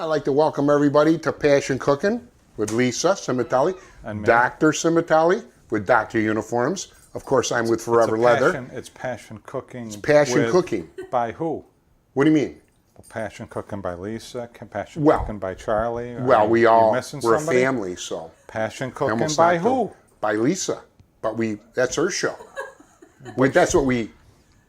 I'd like to welcome everybody to Passion Cooking with Lisa Sementilli, and Dr. Sementilli with Dr. Uniforms. Of course, I'm with Forever Leather. It's Passion Cooking. It's Passion Cooking. By who? What do you mean? Well, Passion Cooking by Lisa, Passion Cooking by Charlie. Well, we're a family, so. Passion Cooking by who? By Lisa. But that's her show. That's what we,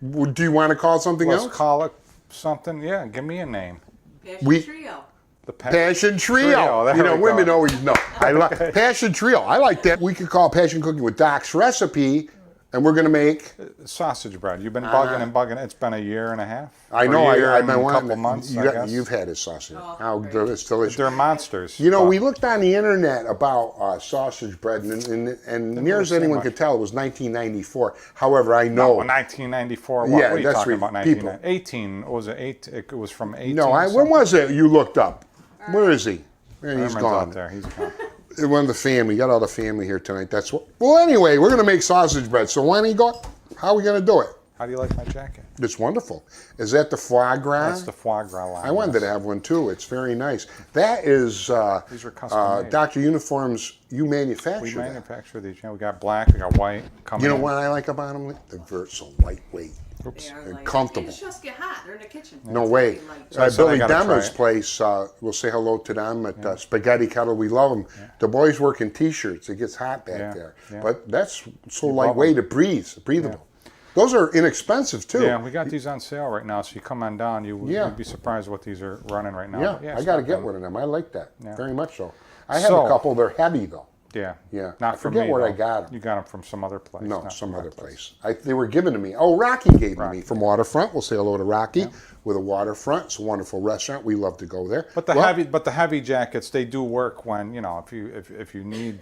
do you want to call it something else? Let's call it something, yeah, give me a name. Passion Trio. The Passion Trio. You know, women always know. I like Passion Trio. I like that. We could call Passion Cooking with Doc's recipe, and we're going to make sausage bread. You've been bugging and bugging. It's been a year and a half. I know. I've been wanting. A couple months. You've had his sausage. Oh, it's delicious. They're monsters. You know, we looked on the internet about sausage bread, and near as anyone could tell, it was 1994. However, I know 1994. What are you talking about? 1918. Was it 8? It was from 18. No, when was it? You looked up. Where is he? He's gone. Out there. He's gone. One of the family. Got all the family here tonight. That's what. Well, anyway, we're going to make sausage bread. So why don't you go? How are we going to do it? How do you like my jacket? It's wonderful. Is that the foie gras? That's the foie gras line. I wanted to have one too. It's very nice. That is these are custom made. Dr. Uniforms. You manufacture. We manufacture these. You know, we got black, we got white. You know what I like about them? They're so lightweight. They and like, comfortable. They just get hot. They're in the kitchen. No way. So at Billy Demmer's place, we'll say hello to them at Spaghetti Kettle. We love them. Yeah. The boys work in T-shirts. It gets hot back there. Yeah. But that's so lightweight, it breathable. Yeah. Those are inexpensive too. Yeah, we got these on sale right now. So you come on down, you'd be surprised what these are running right now. Yeah, I got to get one of them. I like that very much so. I have a couple. They're heavy though. Yeah. Not from me. I forget where I got them. You got them from some other place. No, some other place. They were given to me. Oh, Rocky gave them to me from Waterfront. We'll say hello to Rocky with a Waterfront. It's a wonderful restaurant. We love to go there. But the heavy jackets, they do work when if you need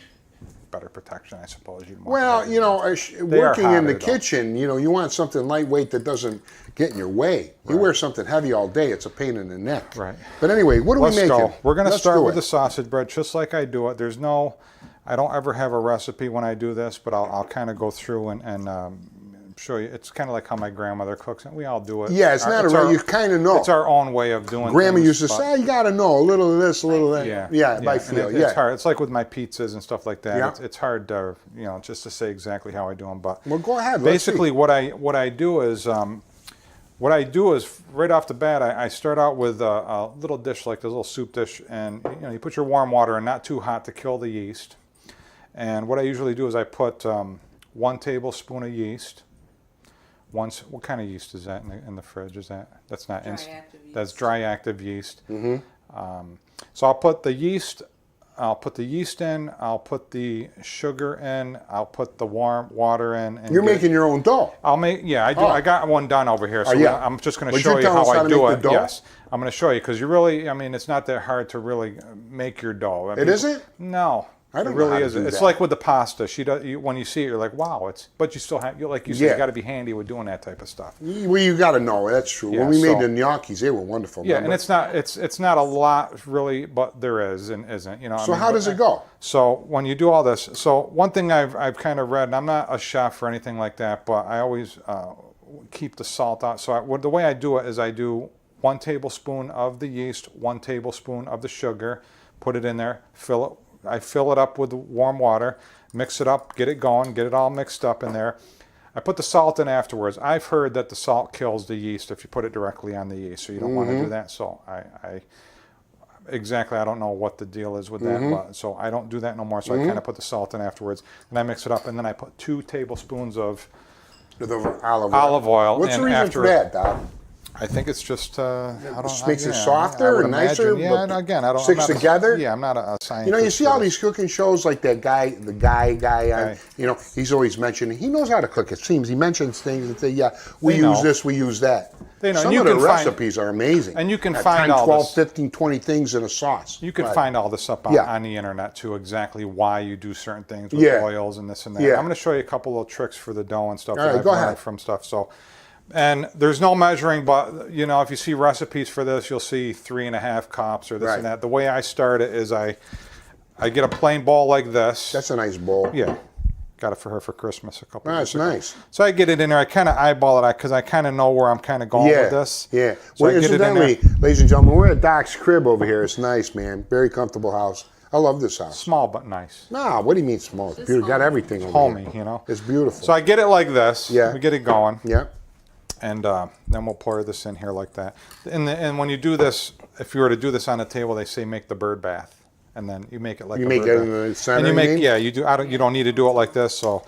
better protection, I suppose. Working in the kitchen, you want something lightweight that doesn't get in your way. You wear something heavy all day, it's a pain in the neck. Right. But anyway, what are we making? Go. We're going to start with the sausage bread, just like I do it. I don't ever have a recipe when I do this, but I'll kind of go through and show you. It's kind of like how my grandmother cooks, and we all do it. Yeah, it's not you kind of know. It's our own way of doing Grandma things. used to say, you got to know a little of this, a little of that. Yeah, by feel. It's hard. It's like with my pizzas and stuff like that. Yeah. It's hard to, just to say exactly how I do them. But well, go ahead. Basically, what I do is right off the bat, I start out with a little dish like this little soup dish, and you put your warm water in, not too hot to kill the yeast. And what I usually do is I put 1 tablespoon of yeast. What kind of yeast is that in the fridge? That's not instant? That's dry active yeast. Mm-hmm. So I'll put the yeast. I'll put the yeast in. I'll put the sugar in. I'll put the warm water in. And you're making your own dough. I do. I got one done over here. So I'm just going to show you how I do it. Yes, I'm going to show you because you really. It's not that hard to really make your dough. It isn't? No. I don't it really know how isn't. It's like with the pasta. When you see it, you're like, wow. But you still have, like you said, you got to be handy with doing that type of stuff. Well, you got to know. That's true. Yeah, when we made the gnocchis, they were wonderful. Yeah, and it's not a lot really, but there is and isn't. So how does it go? So when you do all this, so one thing I've kind of read, and I'm not a chef or anything like that, but I always keep the salt out. So the way I do it is I do 1 tablespoon of the yeast, 1 tablespoon of the sugar, put it in there, I fill it up with warm water, mix it up, get it going, get it all mixed up in there. I put the salt in afterwards. I've heard that the salt kills the yeast if you put it directly on the yeast, so you don't want to do that. So I don't know what the deal is with that, but so I don't do that no more. So I kind of put the salt in afterwards, and I mix it up, and then I put 2 tablespoons of olive oil. What's the reason for that, Doc? I think it's just makes it softer and nicer. Yeah, and again, sticks together. I'm not a scientist. You see all these cooking shows like that guy, the guy. He's always mentioning. He knows how to cook. It seems he mentions things and say, we use this, we use that. Some of the recipes are amazing. And you can find 10, 12, 15, 20 things in a sauce. You can find all this up on the internet too, exactly why you do certain things with oils and this and that. I'm going to show you a couple of tricks for the dough and stuff that I've learned from stuff. So. And there's no measuring, but if you see recipes for this, you'll see 3.5 cups or this and that. The way I start it is I get a plain bowl like this. That's a nice bowl. Yeah. Got it for her for Christmas a couple. That's years ago. nice. So I get it in there. I kind of eyeball it because I kind of know where I'm kind of going with this. Yeah. So Well, I get it in there. incidentally, ladies and gentlemen, we're at Doc's crib over here. It's nice, man. Very comfortable house. I love this house. Small but nice. Nah, what do you mean small? It's beautiful. Got everything over Homey, here. you know. It's beautiful. So I get it like this. Yeah. We get it going. Yeah. And then we'll pour this in here like that. And when you do this, if you were to do this on a table, they say make the bird bath. And then you make it like You a make bird it bath. in the center, And you you make, mean? yeah, you do. You don't need to do it like this. So,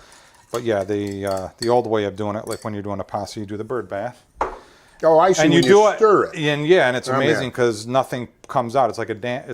but yeah, the old way of doing it, like when you're doing a pasta, you do the bird bath. Oh, I see. And when you do stir it, and yeah, and it's Oh, amazing man. because nothing comes out. It's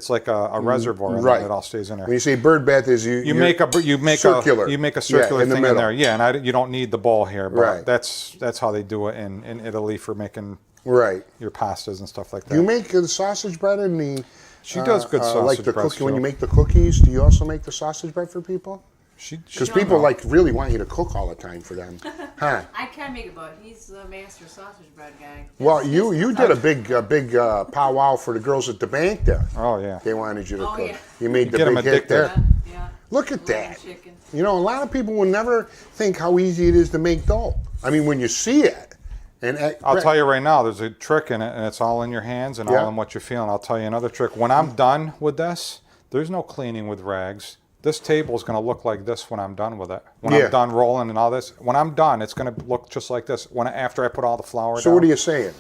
like a reservoir, and right. then it all stays in there. When you say bird bath, is You make a circular. circular in the thing in middle. there, yeah, and you don't need the bowl here, but Right. that's how they do it in Italy for making Right. your pastas and stuff like that. Do you make the sausage bread and the? She does good sausage like the bread, cookie. When too. you make the cookies, do you also make the sausage bread for people? Because No, people no. like really want you to cook all the time for them, huh? I can make it, but he's the master sausage bread guy. Well, you did a big powwow for the girls at the bank there. Oh yeah. They wanted you to Oh, cook. yeah. You made the Get 'em big hit addicted. there. Yeah. Look at Lamb that. chicken. You know, a lot of people will never think how easy it is to make dough. I mean, when you see it, and I'll tell you right now, there's a trick in it, and it's all in your hands and Yeah. all in what you're feeling. I'll tell you another trick. When I'm done with this, there's no cleaning with rags. This table is going to look like this when I'm done with it. When Yeah. I'm done rolling and all this, when I'm done, it's going to look just like this. After I put all the flour So down. what are you saying?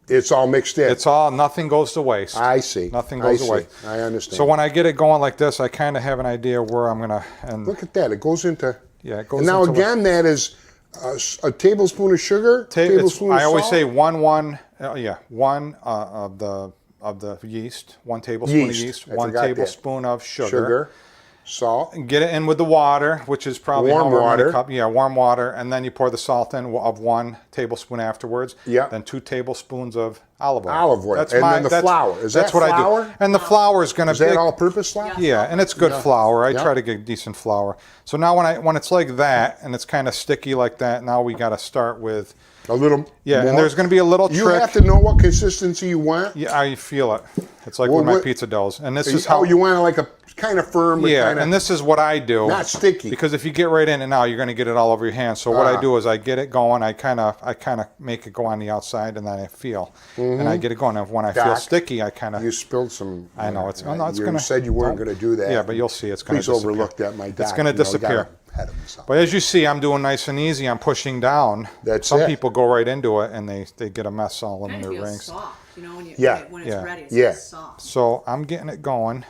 It's all mixed in. It's all, nothing goes to waste. I see. Nothing I goes see. away. I understand. So when I get it going like this, I kind of have an idea where I'm going to, and Look at that. It goes into. yeah, it goes And now into again, that is a tablespoon of sugar, tablespoon of I always salt. say one of the yeast, 1 tablespoon of Yeast. yeast, I 1 forgot that. tablespoon of sugar, salt. And get it in with the water, which is probably Warm however many water. cup. Yeah, warm water, and then you pour the salt in of 1 tablespoon afterwards. Yeah. Then 2 tablespoons of olive oil. Olive oil. And then the flour. Is that's that what I flour? do. And the flour is going to Is that all-purpose flour? yeah, and it's good flour. I Yeah. try to get decent flour. So now when it's like that and it's kind of sticky like that, now we got to start with A little. yeah, more. and there's going to be a little You trick. have to know what consistency you want. Yeah, I feel it. It's like Well, with my what- pizza doughs, and this is how Oh, you want it like a kind of firm. But yeah, kind of, and this is what I do. not sticky. Because if you get right in it now, you're going to get it all over your hands. So what I do is I get it going. I kind of make it go on the outside, and then I feel, and I get it going. And when I feel Doc, sticky, I kind You of. spilled some. I know it's. Oh, no, it's you going to. said you weren't going to do that. Yeah, but you'll see it's going to Please disappear. overlook that, my doc. It's going to disappear. Ahead of himself. But as you see, I'm doing nice and easy. I'm pushing down. That's Some it. people go right into it, and they get a mess all in Kind their of feels rings. soft, you know, when Yeah. when it's Yeah. ready. It's Yeah. soft. So I'm getting it going.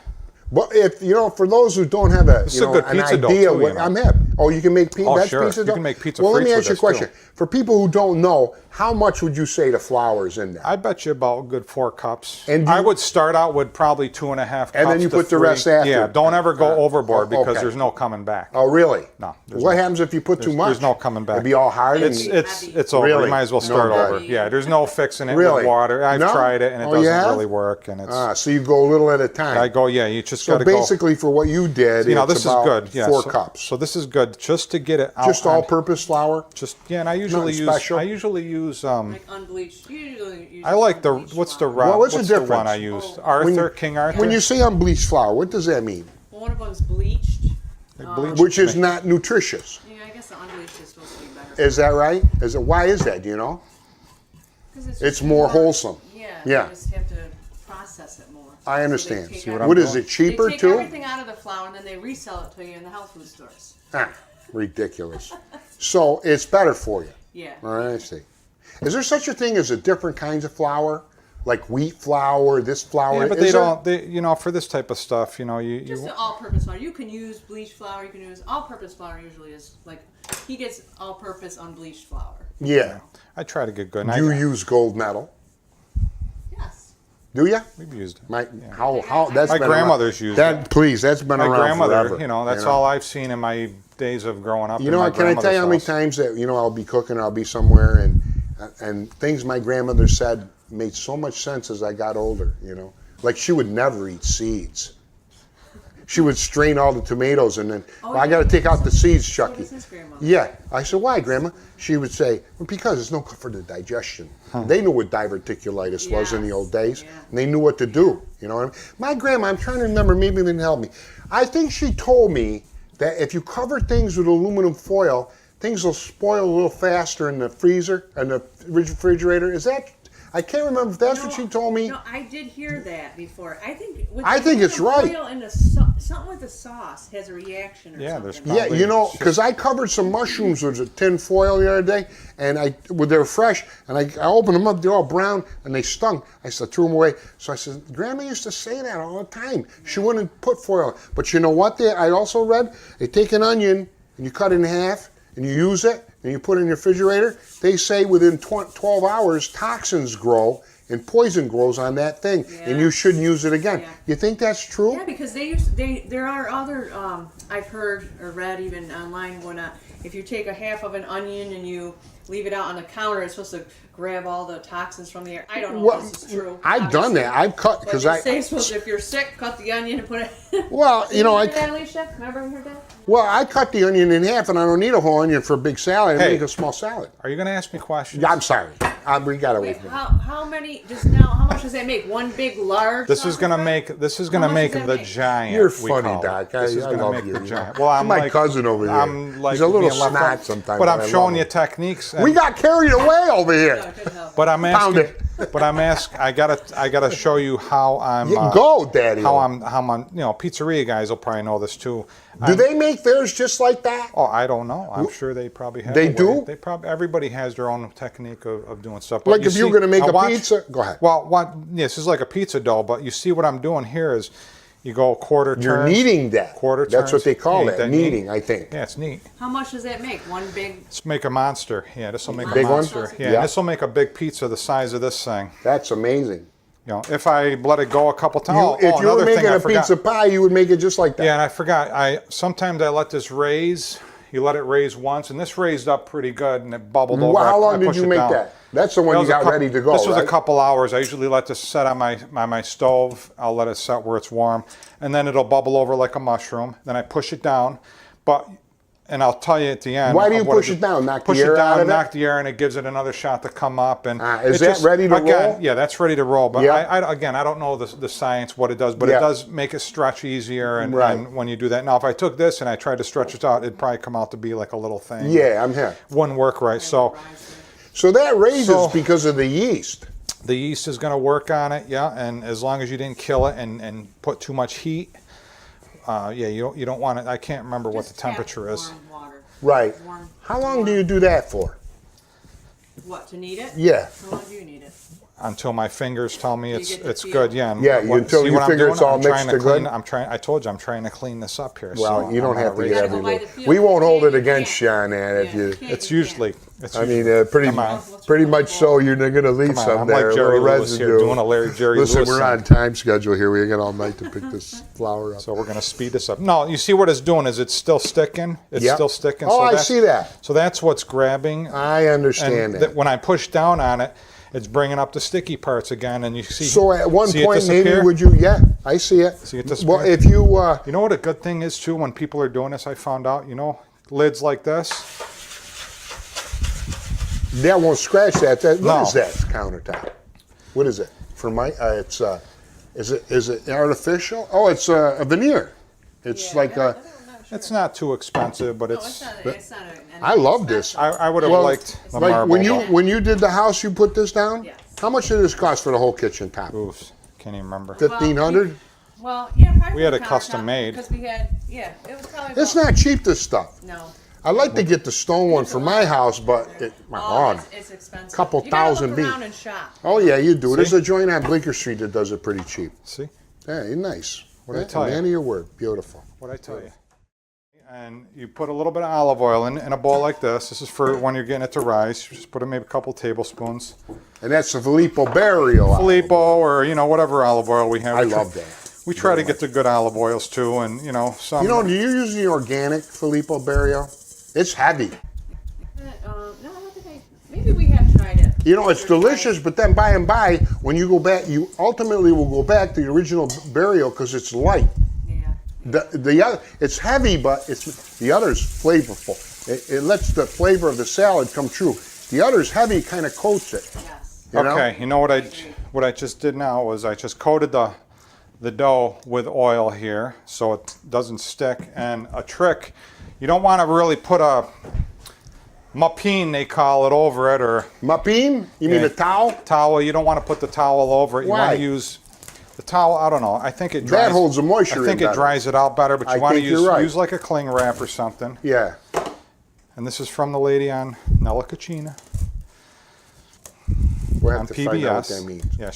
But if you know, for those who don't have a is you a know good an pizza dough, idea, too, what you know. I'm hip. Oh, you can make Oh, that's sure. pizza You dough. can make pizza Well, let me frites ask you a with question. this, For people who don't know, how much would you say the flour's in there? I bet you about a good 4 cups. And I you- would start out with probably 2.5 cups. And then you to put the 3. rest after. Yeah, don't ever go overboard because okay. there's no coming back. Oh, really? No, there's What no- happens if you put too much? There's no coming back. It'd be all hard. It's and, it's over. Really? You might as well No start good. over. Yeah, there's no fixing it Really? with water. I've No? tried it and it Oh, you doesn't have? really work. And it's so you go a little at a time. I go you just so got to go. basically, for what you did, You know, it's this is about good. Yeah, 4 so, cups. So this is good just to get it out. Just on- all-purpose flour. Just yeah, and I usually Nothing use. special? I usually use. Like unbleached. You usually use I like the unbleached what's the flour. Well, what's the what's the one difference? I used? Oh. Arthur, King Arthur. When you say unbleached flour, what does that mean? Well, one of them's bleached. bleached Which is not nutritious. Yeah, I guess the unbleached is supposed to be better. Is that right? Why is that? Do you know? 'Cause it's It's just more wholesome. Yeah. Yeah. You just have to process it more. I So understand. they take See what out- I'm What is doing? it, cheaper They take too? everything out of the flour and then they resell it to you in the health food stores. Ah, ridiculous. So it's better for you. Yeah. All right, I see. Is there such a thing as a different kinds of flour? Like wheat flour, this flour? Yeah, but Is they there? don't. They for this type of stuff, you Just an all-purpose flour. You can use bleached flour. You can use all-purpose flour. Usually is like he gets all-purpose unbleached flour. Yeah. I try to get good. And Do you use gold medal? Yes. Do you? We've used it. My how that's My been grandmother's around. used that. Please, that's been My around grandmother, forever. that's know? all I've seen in my days of growing up. You in know my what? Can I tell you how many grandmother's house. times that I'll be cooking, I'll be somewhere, and things my grandmother said made so much sense as I got older. Like she would never eat seeds. She would strain all the tomatoes and then I got to take out the seeds, So Chucky. does his grandmother. Yeah, I said, why, Grandma? She would say, well, because it's no good for the digestion. They knew what diverticulitis was in the old days, Yeah. and they knew what to do. You know what I mean? My grandma, I'm trying to remember, maybe they can help me. I think she told me that if you cover things with aluminum foil, things will spoil a little faster in the freezer and the refrigerator. Is that? I can't remember if that's what she told me. No, I did hear that before. I think it's right. Oil and something with the sauce has a reaction or Yeah, something. there's Yeah, you know, because I covered some mushrooms with a tin foil the other day, and they were fresh, and I opened them up, they're all brown, and they stunk. I said, threw them away. So I said, Grandma used to say that all the time. She wouldn't put foil. But you know what? I also read, they take an onion, and you cut it in half, and you use it, and you put it in your refrigerator. They say within 12 hours, toxins grow and poison grows on that thing, and you shouldn't use it again. Yeah. You think that's true? Yeah, because there are other, I've heard or read even online when if you take a half of an onion and you leave it out on the counter, it's supposed to grab all the toxins from the air. I don't know if this is true. I've done that. I've cut because if you're sick, cut the onion and put it. Well, you know, Remember that, Alicia? Remember you heard that? Well, I cut the onion in half, and I don't need a whole onion for a big salad. I make a small salad. Are you going to ask me questions? Yeah, I'm sorry. We got away Wait, from it. how many? Just now, how much does that make? One big, large. This is sausage gonna bread? make the How much does that make? giant. You're we funny, call it. Doc. This is I gonna love make you. the You giant. know. Well, I'm my like, cousin over here. I'm like He's a little being left snot out. sometimes. But I I'm love showing him. you techniques. We got carried away over here. No, I couldn't help it. But I'm Pound asking. it. But I'm asking. I gotta show you how I'm. Go, Daddy. How I'm. You know, pizzeria guys will probably know this too. Do they make theirs just like that? Oh, I don't know. I'm sure they probably have. They a way. do? They probably. Everybody has their own technique of doing stuff. But Like if you're going to make a pizza, go ahead. Well, this is like a pizza dough, but you see what I'm doing here is, you go quarter turns. You're kneading that. Quarter That's turns. what they call Yeah, it, that kneading, I think. Yeah, it's neat. How much does that make? One big. Let's make a monster. Yeah, this will make Big a one? monster. Yeah, Yeah. this will make a big pizza the size of this thing. That's amazing. You know, if I let it go a couple times. If you were another thing making I a forgot. pizza pie, you would make it just like that. Yeah, and I forgot. Sometimes I let this raise. You let it raise once, and this raised up pretty good, and it bubbled over. Well, how I long did pushed you it make down. that? That's the one That you was a got couple- ready to go, This was right? a couple hours. I usually let this set on my stove. I'll let it set where it's warm, and then it'll bubble over like a mushroom. Then I push it down, and I'll tell you at the end. Why do you of what push it down? Knock the push air it down, out of it? knock the air, and it gives it another shot to come up. And Is it that ready to again, roll? Yeah, that's ready to roll. But Yeah. I don't know the science, what it does, but Yeah. it does make it stretch easier. And, Right. and when you do that, now if I took this and I tried to stretch it out, it'd probably come out to be like a little thing. Yeah, I'm here. Wouldn't work right. So. So that raises So- because of the yeast. The yeast is going to work on it, yeah, and as long as you didn't kill it and put too much heat, you don't want it. I can't remember what the Just tap temperature is. warm water. Right. Warm. How long do you do that for? What, to knead it? Yeah. How long do you need it? Until my fingers tell me You it's get the it's feel. good, yeah. and Yeah, until see you what I'm figure doing? it's all I'm trying mixed to to clean. good? I told you I'm trying to clean this up here. Well, so you don't I'm have to gonna get raise gotta every go by little. the feel. We won't hold it You against can't. you on that if Yeah, you. you can't. It's usually. I mean, Come on. pretty much so. You're going to leave Come on, some I'm there. like a Jerry little Lewis here, residue. doing a Larry Jerry Listen, Lewis we're thing. on time schedule here. We got all night to pick this flour up. So we're going to speed this up. No, you see what it's doing is it's still sticking. It's Yep. still sticking. Oh, so I that's- see that. So that's what's grabbing. I understand And that. when I push down on it, it's bringing up the sticky parts again, and you see. So at one see it point, maybe disappear? would you? Yeah, I see it. See it disappear? Well, if you, You know what a good thing is too when people are doing this? I found out. You know, lids like this. that won't scratch that. What No. is that countertop? What is it? For my, it's is it artificial? Oh, it's a veneer. It's like I'm a. not sure. It's not too expensive, but No, it's. it's not I love this. I would have Well, liked the like marble. when you did the house, you put this down. Yes. How much did this cost for the whole kitchen top? Oof, can't even remember. 1,500. Well, yeah, probably We had for a the custom countertop, made. because we had, it was probably. It's about- not cheap. This stuff. No. I like to get the stone one for my house, but my Oh, God. it's expensive. Couple you gotta thousand look beat. around and shop. Oh yeah, you do. There's See? a joint on Bleecker Street that does it pretty cheap. See Yeah, you're nice. What'd I Yeah, tell you? Man of your word. Beautiful. what I tell you. And you put a little bit of olive oil in a bowl like this. This is for when you're getting it to rise. You just put in maybe a couple tablespoons. And that's the Filippo Barrio. Filippo or whatever olive oil we have. I We try- love that. We try to get the good olive oils too, and some. You know, do you use the organic Filippo Barrio? It's heavy. No, I don't think maybe we have tried it. You know, it's delicious, but then by and by, when you go back, you ultimately will go back to the original Barrio because it's light. Yeah. The other, it's heavy, but the other's flavorful. It lets the flavor of the salad come true. The other's heavy, kind of coats it. Yes. You know? Okay, you know what I just did now was I just coated the the dough with oil here so it doesn't stick. And a trick, you don't want to really put a mapine, they call it, over it, or Mapine? You mean a towel? towel. You don't want to put the towel over it. You Why? want to use the towel. I don't know. I think it dries. That holds the moisture I think in it better. dries it out better, but you I want to think you're right. use like a cling wrap or something. Yeah. And this is from the lady on Nella Cucina We'll have on to find out what PBS. that means. Yeah,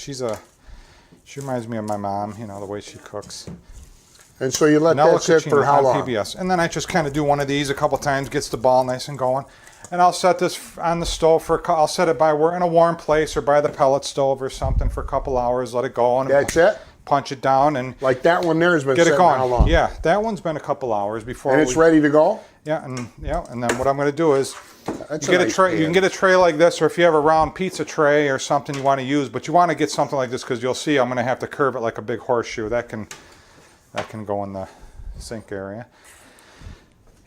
she reminds me of my mom. You know, the way she cooks. And so you let Nella that sit for Cucina how on long? PBS, and then I just kind of do one of these a couple times, gets the ball nice and going. And I'll set this on the stove I'll set it we're in a warm place or by the pellet stove or something for a couple hours. Let it go and That's it? punch it down and Like that one there has been get it sitting going. how long? Yeah, that one's been a couple hours before. And it's ready to go? Yeah, and then what I'm going to do is That's you get a nice tray. pan. You can get a tray like this, or if you have a round pizza tray or something you want to use, but you want to get something like this because you'll see I'm going to have to curve it like a big horseshoe. That can go in the sink area.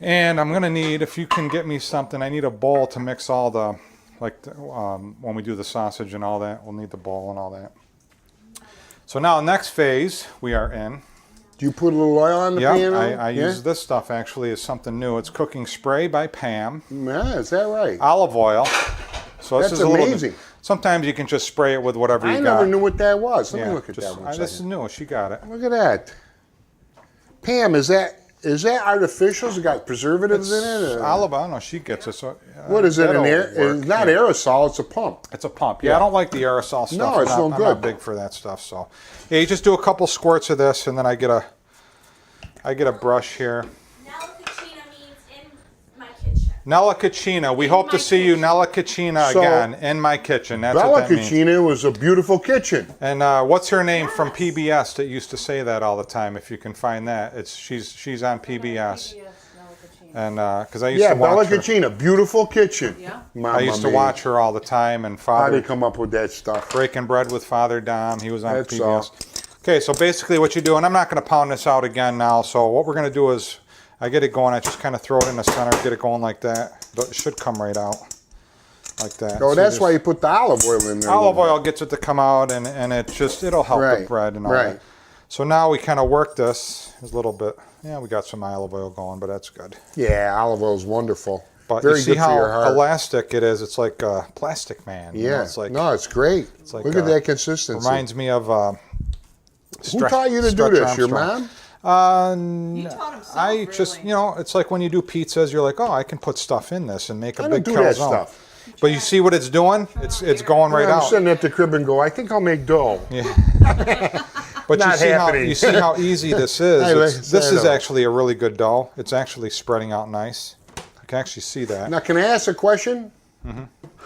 And I'm going to need, if you can get me something, I need a bowl to mix all the, when we do the sausage and all that, we'll need the bowl and all that. So now next phase we are in. Do you put a little oil on the pan? I use this stuff actually as something new. It's Cooking Spray by Pam. Yeah, is that right? Olive oil. So this That's is a little amazing. bit, sometimes you can just spray it with whatever you I got. never knew what that was. Let Yeah, me look at just- that one This is second. new. She got it. Look at that. Pam, is that artificial? Has it got preservatives in it? or- Olive oil. No, she gets it. So What is it that'll in air? work. It's not aerosol, it's a pump. It's a pump. Yeah, I don't like the aerosol stuff. No, it's no I'm good. not big for that stuff. So, yeah, you just do a couple squirts of this, and then I get a brush here. Nella Cucina means in my kitchen. Nella Cucina. We hope to my see you, kitchen. Nella Cucina, So, again in my kitchen. That's Bella what that means. Cucina was a beautiful kitchen. And what's her name from PBS that used to say that all the time? If you can find that, she's on PBS. And because I used Yeah, to Bella watch her. Cucina, beautiful kitchen. Yeah. Mama I used to mia. watch her all the time, and How do you Father come up with that stuff? Breaking Bread with Father Dom. He was on That's PBS. Okay, so basically what you do, and I'm not going to pound this out again now. So what we're going to do is, I get it going. I just kind of throw it in the center, get it going like that. It should come right out like that. Oh, So that's just- why you put the olive oil in there. a olive little oil gets it to come out, and it'll help the Right, bread and all right. that. So now we kind of work this a little bit. Yeah, we got some olive oil going, but that's good. bit. Yeah, olive oil is wonderful. But Very you see good for your how heart. elastic it is. It's like a plastic man. You know, Yeah, it's like no, it's great. like, Look at that consistency. reminds me of. Who taught you to do this? Your mom? You taught himself, I just, really. it's like when you do pizzas, you're like, oh, I can put stuff in this and make a I big don't do that calzone. stuff. But you see what it's doing? It's going right I'm out. sitting at the crib and go, I think I'll make dough. But Not happening. you see how easy this is. I This is know. actually a really good dough. It's actually spreading out nice. I can actually see that. Now, can I ask a question? Mm-hmm.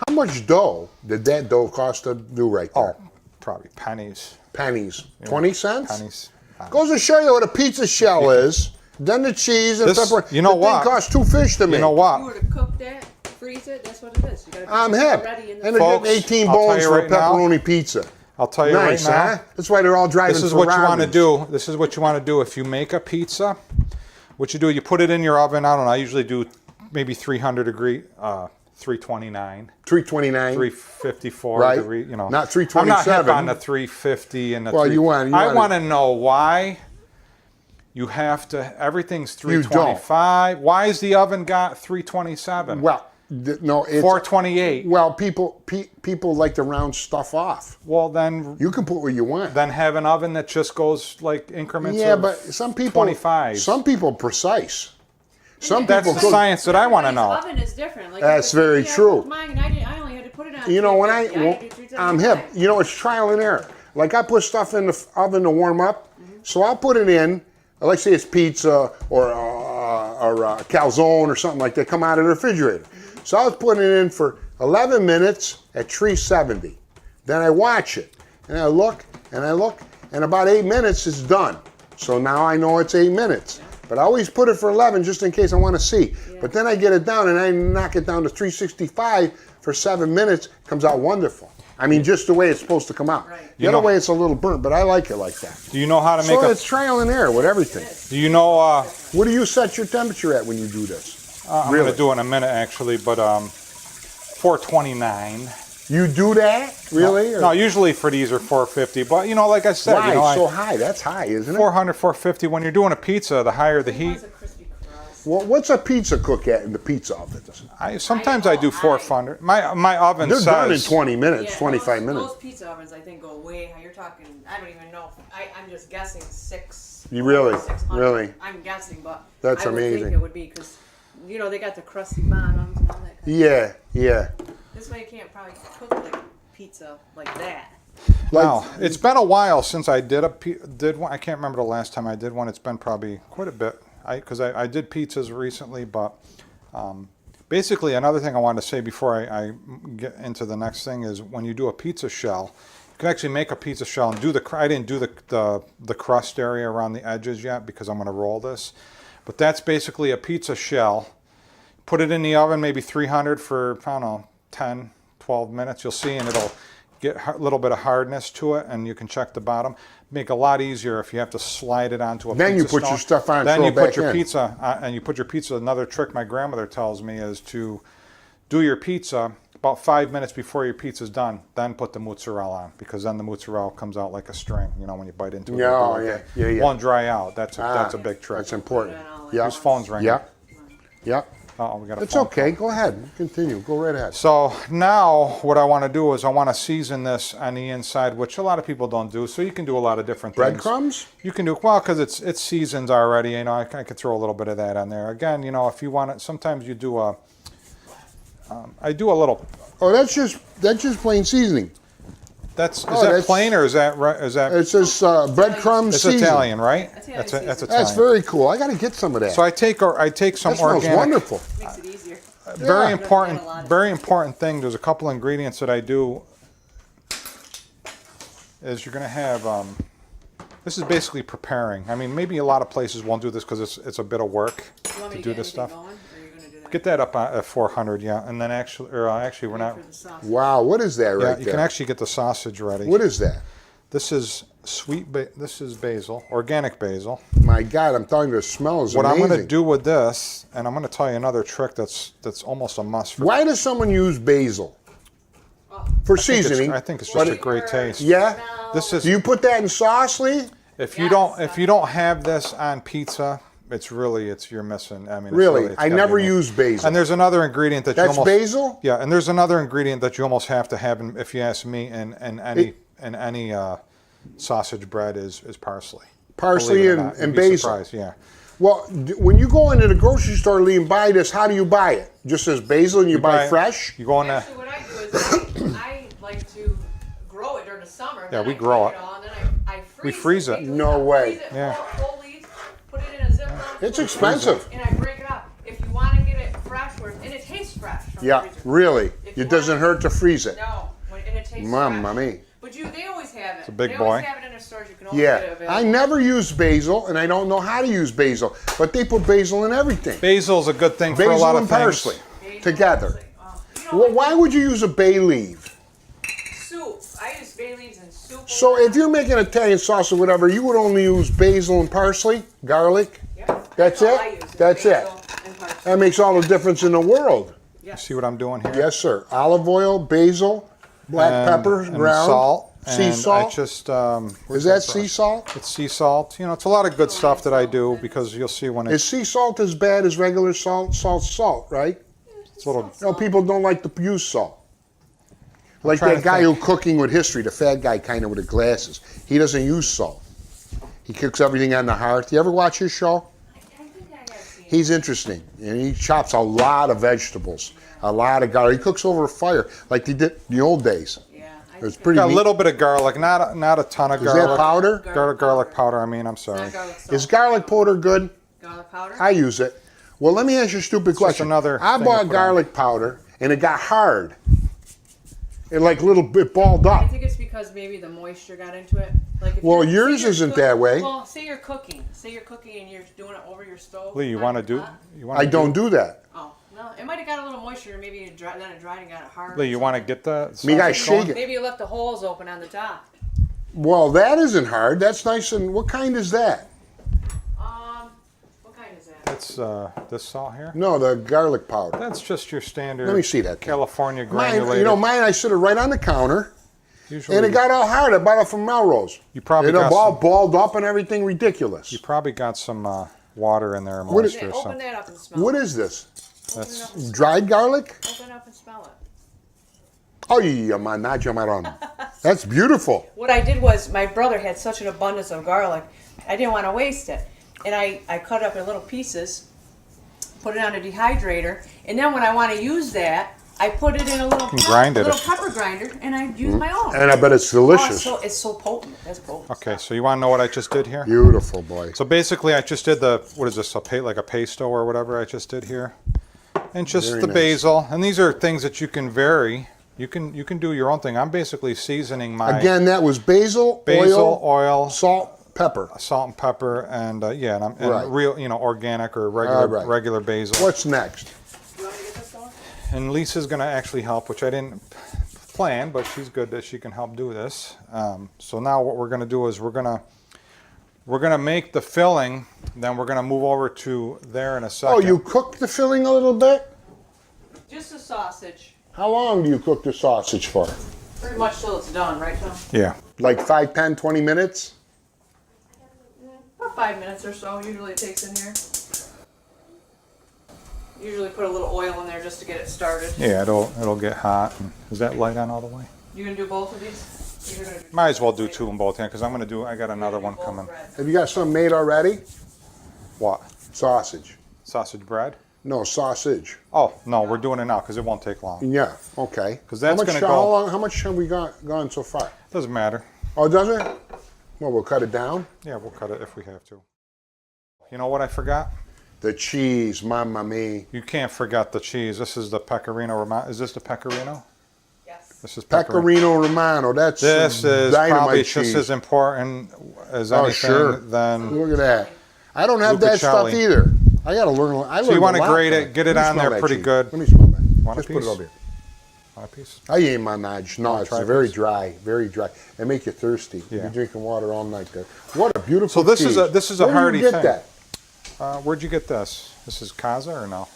How much dough did that dough cost to do right there? Oh, probably pennies. Pennies. 20 cents? Pennies. Goes to show you what a pizza shell is. Then the cheese and This- pepperoni. you know the what? thing costs 2 fish to make. You know If what? you were to cook that, freeze it, that's what it is. You gotta I'm put it hip. already in the And they're Folks, getting 18 I'll tell bones you for a right now, pepperoni pizza. I'll tell you Nice, right now. huh? That's why they're all driving This is for what you want to Robins. do. This is what you want to do. If you make a pizza, what you do, you put it in your oven. I don't know. I usually do maybe 300 degree, 329, 329. 354 Right. degree. You know, Not I'm not 327. hip on the 350 and the. Well, you want- I want to know why. You have to. Everything's You don't. 325. Why is the oven got 327? Well, no, it's 428. well. People like to round stuff off. Well, then You can put what you want. have an oven that just goes like increments. Yeah, of but some people 25. Some people precise. Some That's people the cook. science that I want to Everybody's know. oven is different. Like That's if it's- very yeah, true. with Mine, and I only had to put it on. You know, when 350. I I'm had to do hip. 375. You know, it's trial and error. Like I put stuff in the oven to warm up, so I'll put it in. Let's say it's pizza or a calzone or something like that. Come out of the refrigerator. So I was putting it in for 11 minutes at 370. Then I watch it and I look and I look, and about 8 minutes it's done. So now I know it's 8 minutes. But I always put it for 11 just in case I want to see. But then I get it down and I knock it down to 365 for 7 minutes. Comes out wonderful. I mean, just the way it's supposed to come out. Right. The other way it's a little burnt, but I like it like that. Do you know how to make So a? it's trial and error with everything. Do you know? What do you set your temperature at when you do this? I'm Really? going to do it in a minute, actually, but 429. You do that? Really? No, usually for these are $4.50, but you know, like I said, Why? you know, So high. That's high, isn't it? 400, $4.50. When you're doing a pizza, the higher the It heat. was a crispy crust. Well, what's a pizza cook at in the pizza oven? Sometimes I do 400. My oven They're done in says 20 minutes, Yeah, 25 minutes. Those pizza ovens, I think, go way high. You're talking, I don't even know. I'm just guessing 600. You really? 600. Really? I'm guessing, but That's I would amazing. think it would be because, you know, they got the crusty bottoms and all that kind of Yeah, yeah. stuff. This way you can't probably cook like pizza like that. Like, no. It's been a while since I did one. I can't remember the last time I did one. It's been probably quite a bit. Because I did pizzas recently, but basically another thing I wanted to say before I get into the next thing is when you do a pizza shell, you can actually make a pizza shell and do the. I didn't do the crust area around the edges yet because I'm going to roll this, but that's basically a pizza shell. Put it in the oven, maybe 300 for, I don't know, 10, 12 minutes. You'll see, and it'll get a little bit of hardness to it, and you can check the bottom. Make it a lot easier if you have to slide it onto a Then pizza you put stone. your stuff on, Then throw you it back put your in. pizza, and you put your pizza. Another trick my grandmother tells me is to do your pizza about 5 minutes before your pizza's done. Then put the mozzarella on, because then the mozzarella comes out like a string. You know, when you bite into it, Yeah, it'll oh, be yeah, like yeah, yeah. won't dry out. That's a big trick. That's important. Yeah. Yeah. Whose phone's ringing? Yeah. Yeah. Oh, we got a It's phone okay. Go ahead. Continue. Go right ahead. So now what I want to do is I want to season this on the inside, which a lot of people don't do. So you can do a lot of different things. Breadcrumbs? You can do, well, because it's seasoned already. You know, I could throw a little bit of that on there. Again, you know, if you want it, sometimes you do I do a little. Oh, that's just plain seasoning. Is that that's- plain or is that right? Is that? It says breadcrumbs It's seasoning. Italian, right? That's That's Italian Italian. That's very cool. I got to get some of that. So I take some that smells organic. wonderful. Makes it easier. Very Yeah. important, Got a lot of very important thing. There's a couple ingredients that I do. Is you're going to have. This is basically preparing. I mean, maybe a lot of places won't do this because it's a bit of work You want me to to do get this anything stuff. going, or are you gonna do that? Get that up at 400, yeah, and then actually we're not. For the sauce. Wow, what is that Yeah, right you there? can actually get the sausage ready. What is that? This is this is basil, organic basil. My God, I'm telling you, the smell is What amazing. I'm going to do with this, and I'm going to tell you another trick that's almost a must for. Why does someone use basil? For seasoning. I think it's just a great taste. Yeah? No. This is Do you put that in sauce, Lee? if you Yes. don't have this on pizza, you're missing. I mean, it's Really? it's I gotta never be made. use basil. And there's another ingredient that you That's almost basil? Yeah, and there's another ingredient that you almost have to have, if you ask me, in any sausage bread is parsley. Parsley Believe it or and- not. You'd and be basil. surprised, yeah. Well, when you go into the grocery store, Lee, and buy this, how do you buy it? Just as basil and you buy it- fresh? You go in there. Actually, what I do is I like to grow it during the summer. Yeah, then we I grow take it. all, and then I freeze We freeze it. Take No out, way. freeze it, Yeah. whole leaves, put it in a Ziploc. It's put it- expensive. And I break it up. If you want to get it fresh, and it tastes fresh. From Yeah, the freezer. really. If you It doesn't want- hurt to freeze it. No, and it tastes Mamma fresh. mia. But they always have it. a big they boy. always have it in their stores. You can always get it Yeah, available. I never use basil, and I don't know how to use basil, but they put basil in everything. Basil's a good thing for a Basil lot of and things. parsley Basil, together. parsley. You know, Well, like why would you use a bay leaf? soup? I use bay leaves in soup. a So lot. if you're making Italian sauce or whatever, you would only use basil and parsley, garlic. Yeah, That's all it? I use is That's it? basil and parsley. That makes all the difference in the world. Yes. See what I'm doing here? Yes, sir. Olive oil, basil, black pepper, and ground, salt. sea And salt. I just Is that sea salt? It's sea salt. You know, it's a lot of good stuff that I do because you'll see when Is it's sea salt as bad as regular salt? Salt's salt, right? a little. No, people don't like to use salt. Like trying that to guy think. who cooking with history, the fat guy kind of with the glasses. He doesn't use salt. He cooks everything on the hearth. You ever watch his show? I think I have seen it. He's interesting, and he chops a lot of vegetables, a lot of garlic. He cooks over a fire like they did in the old days. Yeah. It was pretty Got a neat. little bit of garlic, not a ton of Is garlic. that powder? Garlic powder. I mean, I'm sorry. Not garlic salt. Is garlic powder good? Garlic powder? I use it. Well, let me ask you a stupid question. another I thing to bought put on. garlic powder, and it got hard. It like little bit balled I up. think it's because maybe the moisture got into it. Like if Well, say yours you're isn't that way. Well, say you're cooking. Say you're cooking and you're doing it over your stove. Lee, you on want to your do? pot. You want? I don't do that. Oh no, it might have got a little moisture. Maybe it then it dried and got it hard. Lee, you want to get the? Me guys sausage shake going? it. Maybe you left the holes open on the top. Well, that isn't hard. That's nice. And what kind is that? What kind is that? That's this salt here. No, the garlic powder. That's just your standard. Let me see that. California Mine, granulated. mine I set it right on the counter, Usually, and it got all hard. I bought it from Melrose. You probably it got all some, balled up and everything ridiculous. you probably got some water in there, What is- moisture or Open something. that up and smell What it. is this? That's Dried garlic? Open up and smell it. Oh, yeah, man, that's beautiful. What I did was, my brother had such an abundance of garlic, I didn't want to waste it. And I cut it up in little pieces, put it on a dehydrator, and then when I want to use that, I put it in a little, grind it. little pepper grinder, and I use my own. And I bet it's Oh, delicious. it's so potent. That's potent. okay. So you want to know what I just did here? Beautiful, boy. So basically, I just did what is this? Like a pesto or whatever I just did here, and just Very the nice. basil. And these are things that you can vary. You can do your own thing. I'm basically seasoning my Again, that was basil, oil, salt, pepper. salt and pepper, and yeah, and Right. real, organic or regular Right. regular basil. What's next? You want me to get this going? And Lisa's gonna actually help, which I didn't plan, but she's good that she can help do this. So now what we're gonna do is we're gonna make the filling. Then we're gonna move over to there in a second. Oh, you cook the filling a little bit? Just the sausage. How long do you cook the sausage for? Pretty much till it's done, right, Tom? Yeah. Like 5, 10, 20 minutes? About 5 minutes or so, usually it takes in here. Usually put a little oil in there just to get it started. Yeah, it'll get hot. Is that light on all the way? You gonna do both of these? You're gonna do Might as well do two of them both, yeah, because I got another one both coming. breads. Have you got some made already? What? Sausage. Sausage bread? No, sausage. Oh, no, we're doing it now because it won't take long. Yeah, okay. 'Cause that's How much- gonna go- How long? How much have we gone so far? Doesn't matter. Oh, does it? Well, we'll cut it down. Yeah, we'll cut it if we have to. You know what I forgot? The cheese, mamma mia. You can't forget the cheese. This is the pecorino romano. Is this the pecorino? Yes. This is pecorino. Pecorino Romano. That's This is dynamite probably cheese. just as important as Oh, anything sure. than. Look at that. I don't have that stuff Lucacelli. either. I got to learn. So you want to grate it, get it on there pretty good. Let me smell that. Want a Just put it piece? over here. Want a piece? I ain't manage. No, it's try a very piece? dry, very dry. It make you thirsty. Yeah. You're drinking water all night there. What a beautiful So this cheese. is a Where hearty do you get thing. that? Where'd you get this? This is Kaza or no?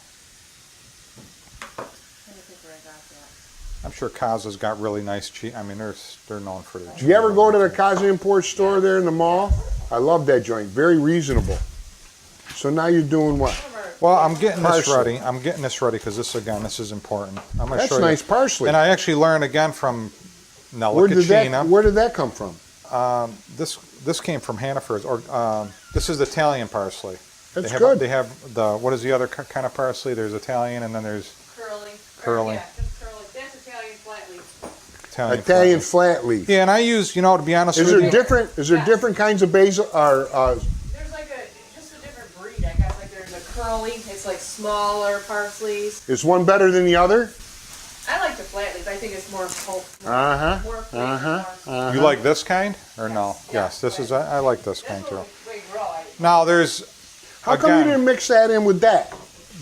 I'm sure Kaza's got really nice cheese. I mean, they're known for their cheese. Do you ever go to the Kaza Import store there in the mall? I love that joint. Very reasonable. So now you're doing what? Well, I'm getting this Parsley. ready. I'm getting this ready because this is important. I'm gonna That's show nice you. parsley. And I actually learned again from Nella Where did Cucina. that come from? This came from Hannaford's. This is Italian parsley. That's they have, good. They have what is the other kind of parsley? There's Italian and then there's Curly. Curly. Yeah, just curly. That's Italian flat leaf. flat. Italian flat leaf. Yeah, and I use, to be honest Is with there you, different? Is there Yes. different kinds of basil? Or There's like just a different breed. I guess like there's a curly. It's like smaller parsleys. is one better than the other? I like the flat leaf. I think it's more pulp. Uh-huh, More flavor, more- you like this kind or no? Yes. Yes, this is. I like this This kind too. little big raw. Now there's. How come you again, didn't mix that in with that?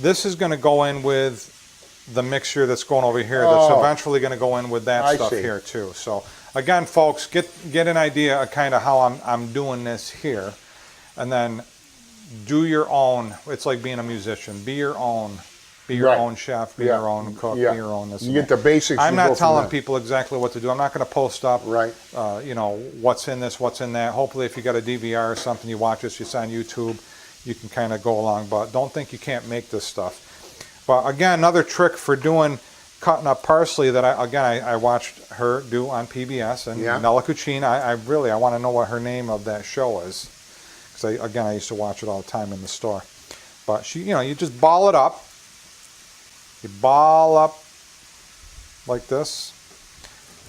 This is going to go in with the mixture that's going over here. That's Oh. eventually going to go in with that I stuff see. here too. So again, folks, get an idea of kind of how I'm doing this here, and then do your own. It's like being a musician. Be your own. Be your Right. own chef. Be Yeah. your own cook. Yeah. Be your own this. You and get that. the basics. I'm you go not from telling there. people exactly what to do. I'm not going to post up, Right. what's in this, what's in that. Hopefully, if you got a DVR or something, you watch this, it's on YouTube, you can kind of go along. But don't think you can't make this stuff. But again, another trick for cutting up parsley that I watched her do on PBS and Yeah. Nella Cucina. I want to know what her name of that show is, because I used to watch it all the time in the store. But she, you just ball it up. You ball up like this,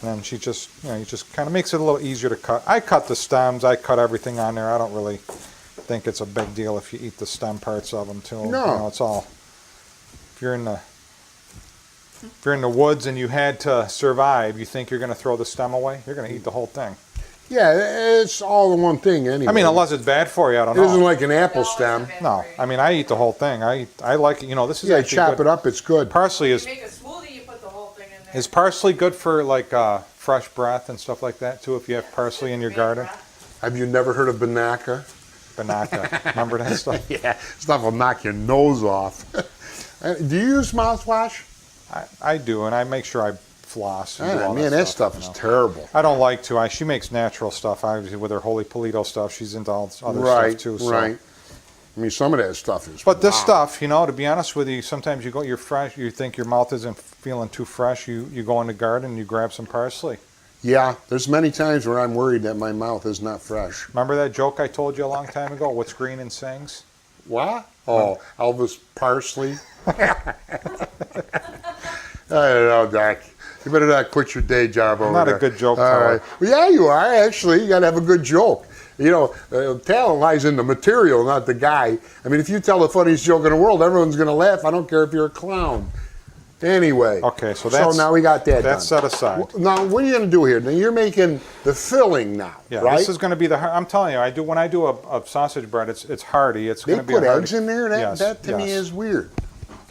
and then she just, you just kind of makes it a little easier to cut. I cut the stems. I cut everything on there. I don't really think it's a big deal if you eat the stem parts of them too. No. It's all. If you're in the woods and you had to survive, you think you're going to throw the stem away? You're going to eat the whole thing. Yeah, it's all in one thing anyway. I mean, unless it's bad for you, I don't it isn't know. like an apple No, it's stem. not bad No, for you. I mean, I eat the whole thing. I like it. This is Yeah, actually chop good. it up. It's good. Parsley You is make a smoothie, you put the whole thing in there. Is parsley good for like fresh breath and stuff like that too? If you have parsley in your garden, Have you never heard of Banaka? and knock it. Remember that stuff? Yeah, stuff will knock your nose off. Do you use mouthwash? I do, and I make sure I floss. And do all Man, that stuff is terrible. I don't like to. She makes natural stuff. Obviously, with her Holy Polito stuff, she's into all this other Right, stuff too. So. right. I mean, some of that stuff is. But this wow. stuff, to be honest with you, sometimes you're fresh. You think your mouth isn't feeling too fresh. You go in the garden and you grab some parsley. Yeah, there's many times where I'm worried that my mouth is not fresh. Remember that joke I told you a long time ago? What's green and sings? What? Oh, Elvis Parsley. I don't know, Doc. You better not quit your day job over not there. a good joke All teller. right. Well, yeah, you are, actually. You got to have a good joke. Talent lies in the material, not the guy. I mean, if you tell the funniest joke in the world, everyone's going to laugh. I don't care if you're a clown. Anyway. Okay, so now we got that that's done. set aside. Now, what are you going to do here? Now, you're making the filling now, Yeah, right? this is going to be I'm telling you, when I do a sausage bread, it's hearty. It's They going to be a put hearty. eggs in there? That to me yes. is weird.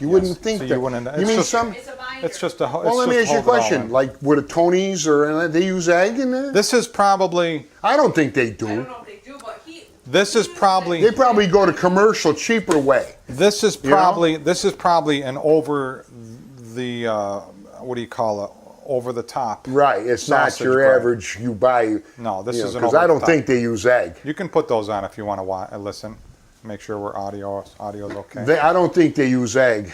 You wouldn't think So that. you wouldn't- You it's mean just- some... It's a binder. It's just a. Well, let me ask you a question. Like, with a Tony's or they use egg in there? This is probably. I don't think they I don't do. know if they do, but This is probably. They probably go to commercial, cheaper way. This is You know? probably. This is probably an over the. What do you call it? Over the top. Right. It's not Sausage your bread. average you buy. No, this is an because over I don't the top. think they use egg. You can put those on if you want to listen. Make sure we're audio's okay. I don't think they use egg.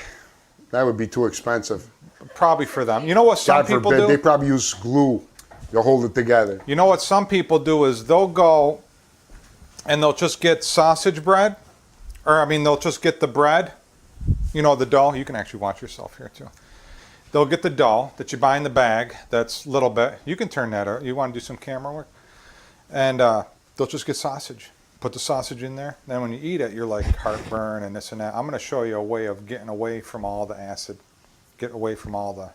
That would be too expensive. Probably for them. You know what some God people forbid. do? They probably use glue to hold it together. You know what some people do is they'll go and they'll just get sausage bread, they'll just get the bread, the dough. You can actually watch yourself here too. They'll get the dough that you buy in the bag. That's a little bit. You can turn that out. You want to do some camera work, and they'll just get sausage. Put the sausage in there. Then when you eat it, you're like heartburn and this and that. I'm going to show you a way of getting away from all the acid, get away from all the,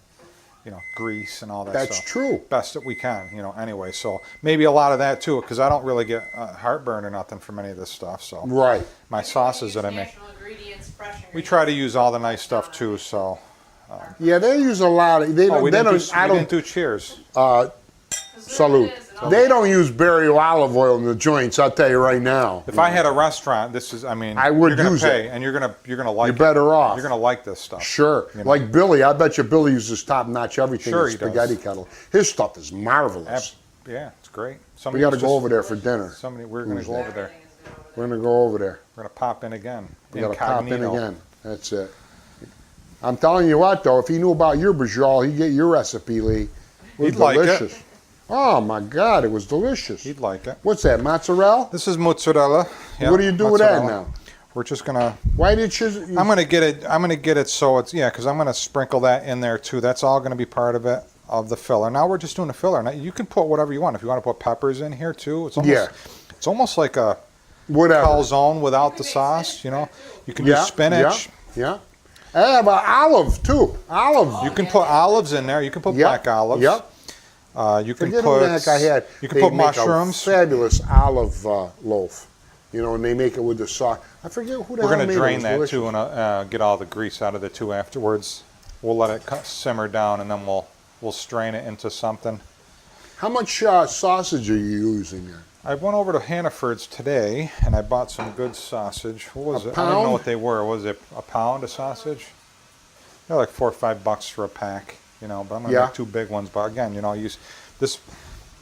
grease and all that stuff. That's true. Best that we can, anyway. So maybe a lot of that too, because I don't really get heartburn or nothing from any of this stuff. So Right. my sauces that I make, natural ingredients, fresh we ingredients. try to use all the nice stuff too. So Yeah, they use a lot of. They don't. we They didn't don't. do, we didn't do cheers. Salute. They don't use Barry olive oil in the joints. I'll tell you right now. If I had a restaurant, this is. I mean, I would you're gonna use pay, it. and you're gonna like. You're better off. You're gonna like this stuff. Sure. Like Billy, I bet you Billy uses top-notch everything Sure in he does. spaghetti kettle. His stuff is marvelous. Yeah, it's great. We Somebody got to was go just- over there for dinner. We're gonna go over there. We're going to go over there. We're gonna pop in again. We got to pop in Incognito. again. That's it. I'm telling you what, though, if he knew about your bajal, he'd get your recipe, Lee. It was He'd like it. delicious. Oh, my God, it was delicious. He'd like it. What's that, mozzarella? This is mozzarella. Yeah, What do you do with that mozzarella. now? We're just gonna. Why did you... I'm gonna get it so it's because I'm gonna sprinkle that in there too. That's all gonna be part of it, of the filler. Now we're just doing a filler. Now you can put whatever you want. If you want to put peppers in here too, it's almost, Yeah. it's almost like a Whatever. calzone without the sauce. You can use spinach. Yeah. I have an olive, too. Olive. You can put olives in there. You can put black olives. Yep. You can Forget put. what the heck I had. You can They put make mushrooms. A fabulous olive loaf. And they make it with the sauce. I forget who the We're hell gonna made it. It drain was that delicious. too and get all the grease out of it too afterwards. We'll let it simmer down and then we'll strain it into something. How much sausage are you using there? I went over to Hannaford's today and I bought some good sausage. What was A it? I don't know pound? what they were. Was it a pound of sausage? They're like $4 or $5 for a pack, but I'm gonna Yeah. make 2 big ones. But again, I use this.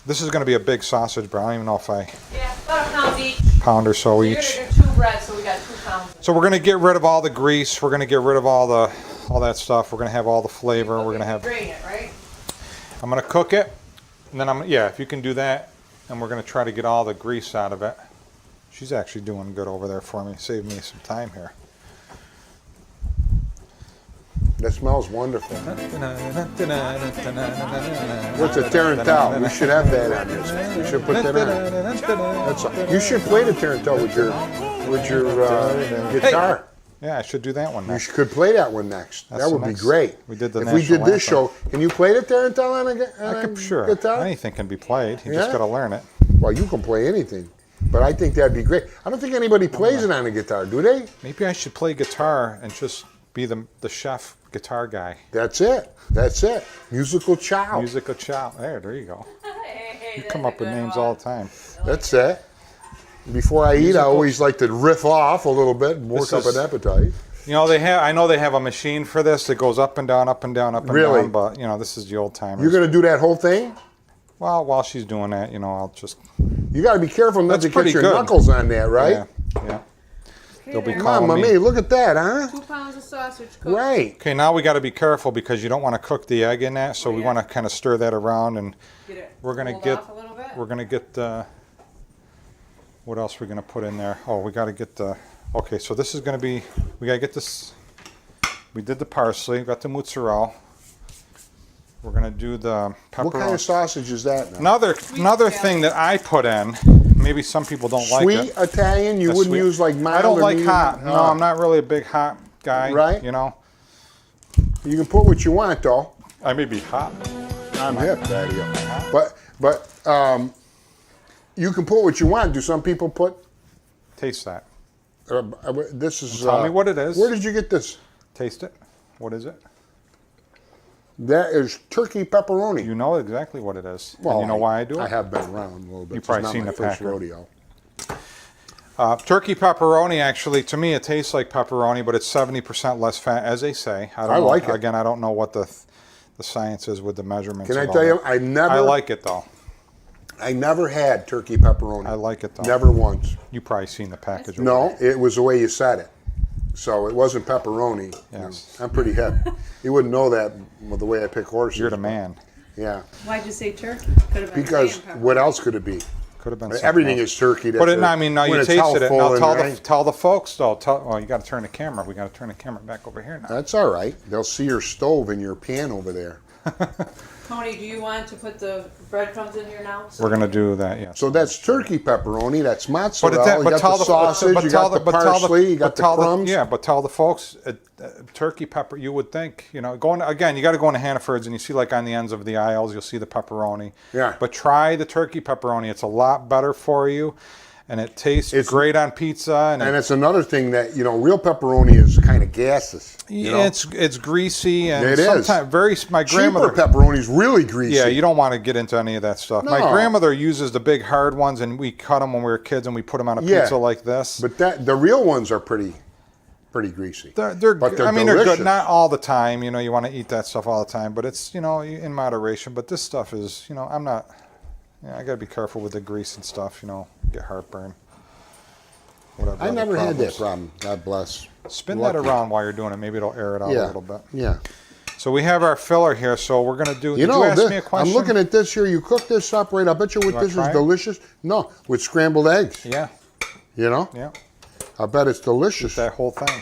This is gonna be a big sausage, but I don't even know if I Yeah, about a pound each. pound or so You're each. gonna do 2 breads, so we got 2 pounds. So we're gonna get rid of all the grease. We're gonna get rid of all that stuff. We're gonna have all the flavor. We're gonna have. Drain it, right? I'm gonna cook it, and then if you can do that, and we're gonna try to get all the grease out of it. She's actually doing good over there for me. Save me some time here. That smells wonderful. What's What's a tarantelle? We should have that on this. We should put that on. That's all. You should play the tarantelle with your guitar. Yeah, I should do that one You next. could play that one next. That's That the would be next- great. we did the If we did national this anthem. show, can you play the tarantelle on a Sure. guitar? Anything can be played. You just Yeah? gotta learn it. Well, you can play anything, but I think that'd be great. I don't think anybody plays it on a guitar, do they? Maybe I should play guitar and just be the chef guitar guy. That's it. That's it. Musical chow. Musical chow. There you go. Hey, You come up with names all the time. That's it. Before I eat, I always like to riff off a little bit and work up is- an appetite. You know, I know they have a machine for this that goes up and down, up and down, up and Really? down. But you know, this is the old timers. You're going to do that whole thing? Well, while she's doing that, you know, I'll just. You got to be careful not That's to get pretty your good. knuckles on that, right? Yeah. Yeah. Okay, They'll be there. calling Mama me. me, look at that, huh? 2 pounds of sausage cooked. Right. Okay, now we got to be careful because you don't want to cook the egg in that, so we Yeah. want to kind of stir that around, and Get it we're gonna cooled get off a little bit. we're gonna get what else we're gonna put in there? Oh, we got to get the. Okay, so this is gonna be. We got to get this. We did the parsley. We got the mozzarella. We're gonna do the pepperoni. What kind of sausage is that now? Another thing that I put in. Maybe some people don't like Sweet it. Italian? You That's wouldn't sweet. use like mild I don't or like medium? hot. No, I'm not really a big hot guy. Right. You know, You can put what you want, though. I may be hot. I'm hip, Daddy. But you can put what you want. Do some people put? Taste that. This is. Tell me what it is. Where did you get this? Taste it. What is it? That is turkey pepperoni. You know exactly what it is. And you know why I do it? I have been around a little bit. You've It's probably not seen my the first packer. rodeo. Turkey pepperoni, actually, to me, it tastes like pepperoni, but it's 70% less fat, as they say. I don't know. like it. Again, I don't know what the science is with the measurements. Can I of all tell you? that. I like it though. I never had turkey pepperoni. I like it though. Never once. You probably seen the package. over No, there. it was the way you said it. So it wasn't pepperoni. Yes. I'm pretty hip. You wouldn't know that with the way I pick horses. You're the man. Yeah. Why'd you say turkey? Could have been Because cayenne pepper. what else could it be? Could have been something Everything else. is turkey. But I mean, now when you it's tasted it. healthful Now and tell the folks though. Well, you got to turn the camera. We got to turn the camera back over here now. That's all right. They'll see your stove and your pan over there. Tony, do you want to put the breadcrumbs in here now? We're gonna do that. Yes. So that's turkey pepperoni. That's mozzarella. But you got tell the sausage. You got the parsley. You got the crumbs. Yeah, but tell the folks, turkey pepper. You would think, you know, going again. You got to go into Hannaford's and you see like on the ends of the aisles, you'll see the pepperoni. Yeah. But try the turkey pepperoni. It's a lot better for you, and it tastes great on pizza. And it's another thing that real pepperoni is kind of gaseous. it's greasy and It is. sometimes my Cheaper grandmother. pepperoni is really greasy. Yeah, you don't want to get into any of that stuff. My No. grandmother uses the big hard ones, and we cut them when we were kids, and we put them on a pizza like this. But the real ones are pretty greasy. They're But they're I mean, they're good. delicious. Not all the time. You know, you want to eat that stuff all the time, but it's in moderation. But this stuff is, I'm not. I got to be careful with the grease and stuff. Get heartburn. Whatever. I other never had that problems. problem. God bless. Spin Lucky. that around while you're doing it. Maybe it'll air it out a little bit. Yeah. So we have our filler here. So we're gonna do. You did know, you ask me a question? I'm looking at this here. You cook this up right. I bet you what wanna this try is it? delicious. No, with scrambled eggs. Yeah. Yeah. I bet it's delicious. That whole thing.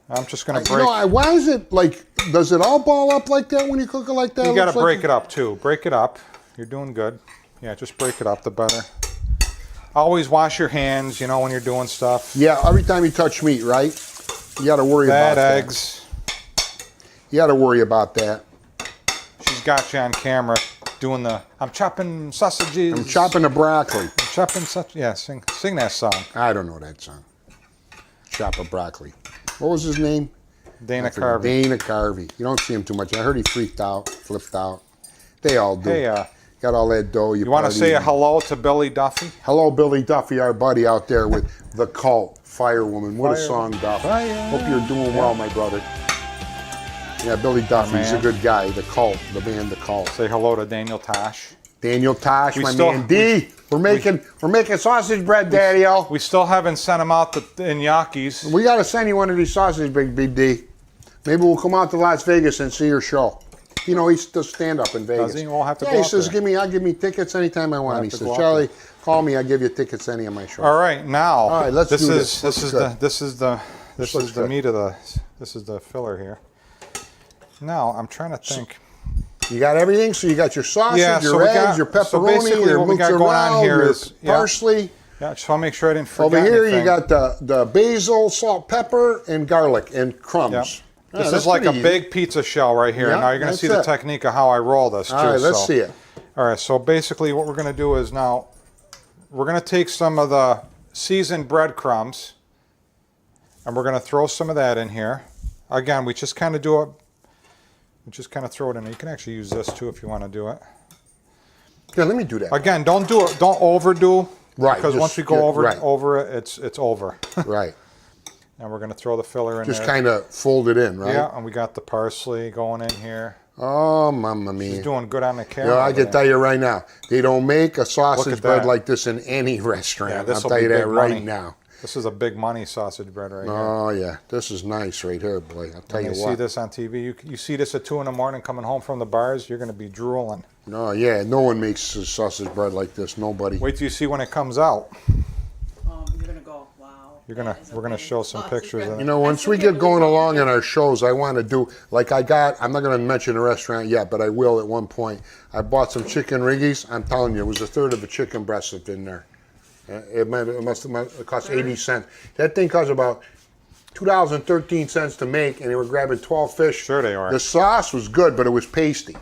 I'm just gonna You break. know, why is it like? Does it all ball up like that when you cook it like that? You got to Looks break it up too. Break it up. You're doing good. Yeah, just break it up. The better. Always wash your hands. When you're doing stuff. Yeah, every time you touch meat, right? You got to worry Bad about eggs. You got to worry about that. She's got you on camera doing the. I'm chopping sausages. I'm chopping the broccoli. I'm chopping such. Yeah, sing that song. I don't know that song. Chop a broccoli. What was his name? Dana Carvey. Dana Carvey. You don't see him too much. I heard he freaked out, flipped out. They all do. Hey, got all that dough. you want to say a hello to Billy Duffy? Hello, Billy Duffy, our buddy out there with The Cult, Firewoman. What a Fire- song, Duff. Fire- Hope you're doing well, my brother. Yeah, Billy Duffy, he's a man. good guy. The Cult, the band The Cult. Say hello to Daniel Tosh. Daniel Tosh, We my still- man D. We're making sausage bread, Daddy-O. We still haven't sent him out in Yakis. We got to send you one of these sausage, Big D. Maybe we'll come out to Las Vegas and see your show. He does stand up in Vegas. Does he? We'll have to yeah, go he out says, there. I'll give me tickets anytime I want. have He to says, go out Charlie, call me. I'll give you tickets to any of my shows. All right, now. All right, let's this do is this. this is Looks the this is the this looks is the good. meat of the this is the filler here. Now I'm trying to think. You got everything? So you got your sausage, Yeah, so your we eggs, got- your so pepperoni, basically your what we got going mozzarella, on here your is- yeah. parsley. Yeah, just want to make sure I didn't forget Over here anything. you got the basil, salt, pepper, and garlic, and crumbs. Yep. Yeah, This that's is like a pretty easy. big pizza shell right here. Yeah, Now you're going to that's see the it. technique of how I roll this too. All right, let's so. see it. All right, so basically what we're going to do is now we're going to take some of the seasoned breadcrumbs and we're going to throw some of that in here. Again, we just kind of do it. We just kind of throw it in. You can actually use this too if you want to do it. Yeah, let me do that. Again, don't do it. Don't overdo. Right. Because just once we go get- over right, over it, it's over. right. And we're going to throw the filler in Just there. kind of fold it in, right? Yeah, and we got the parsley going in here. Oh, mamma mia. She's doing good on the You camera. know, I over can there. tell you right now, they don't make a sausage at bread that. like this in any restaurant. Yeah, I'll this'll tell be you that big right money. now. This is a big money sausage bread right here. Oh yeah, this is nice right here, boy. I'll tell When you you what. see this on TV, you see this at 2 in the morning coming home from the bars, you're going to be drooling. No, yeah, no one makes a sausage bread like this. Nobody. Wait till you see when it comes out. You're gonna go, wow. We're gonna show some pictures of You it. know, once we get going along in our shows, I want to do like I'm not going to mention a restaurant yet, but I will at one point. I bought some chicken riggies. I'm telling you, it was a third of a chicken breast that's in there. It cost 80 cents. That thing cost about $2.13 to make, and they were grabbing 12 fish. Sure they are. The sauce was good, but it was pasty.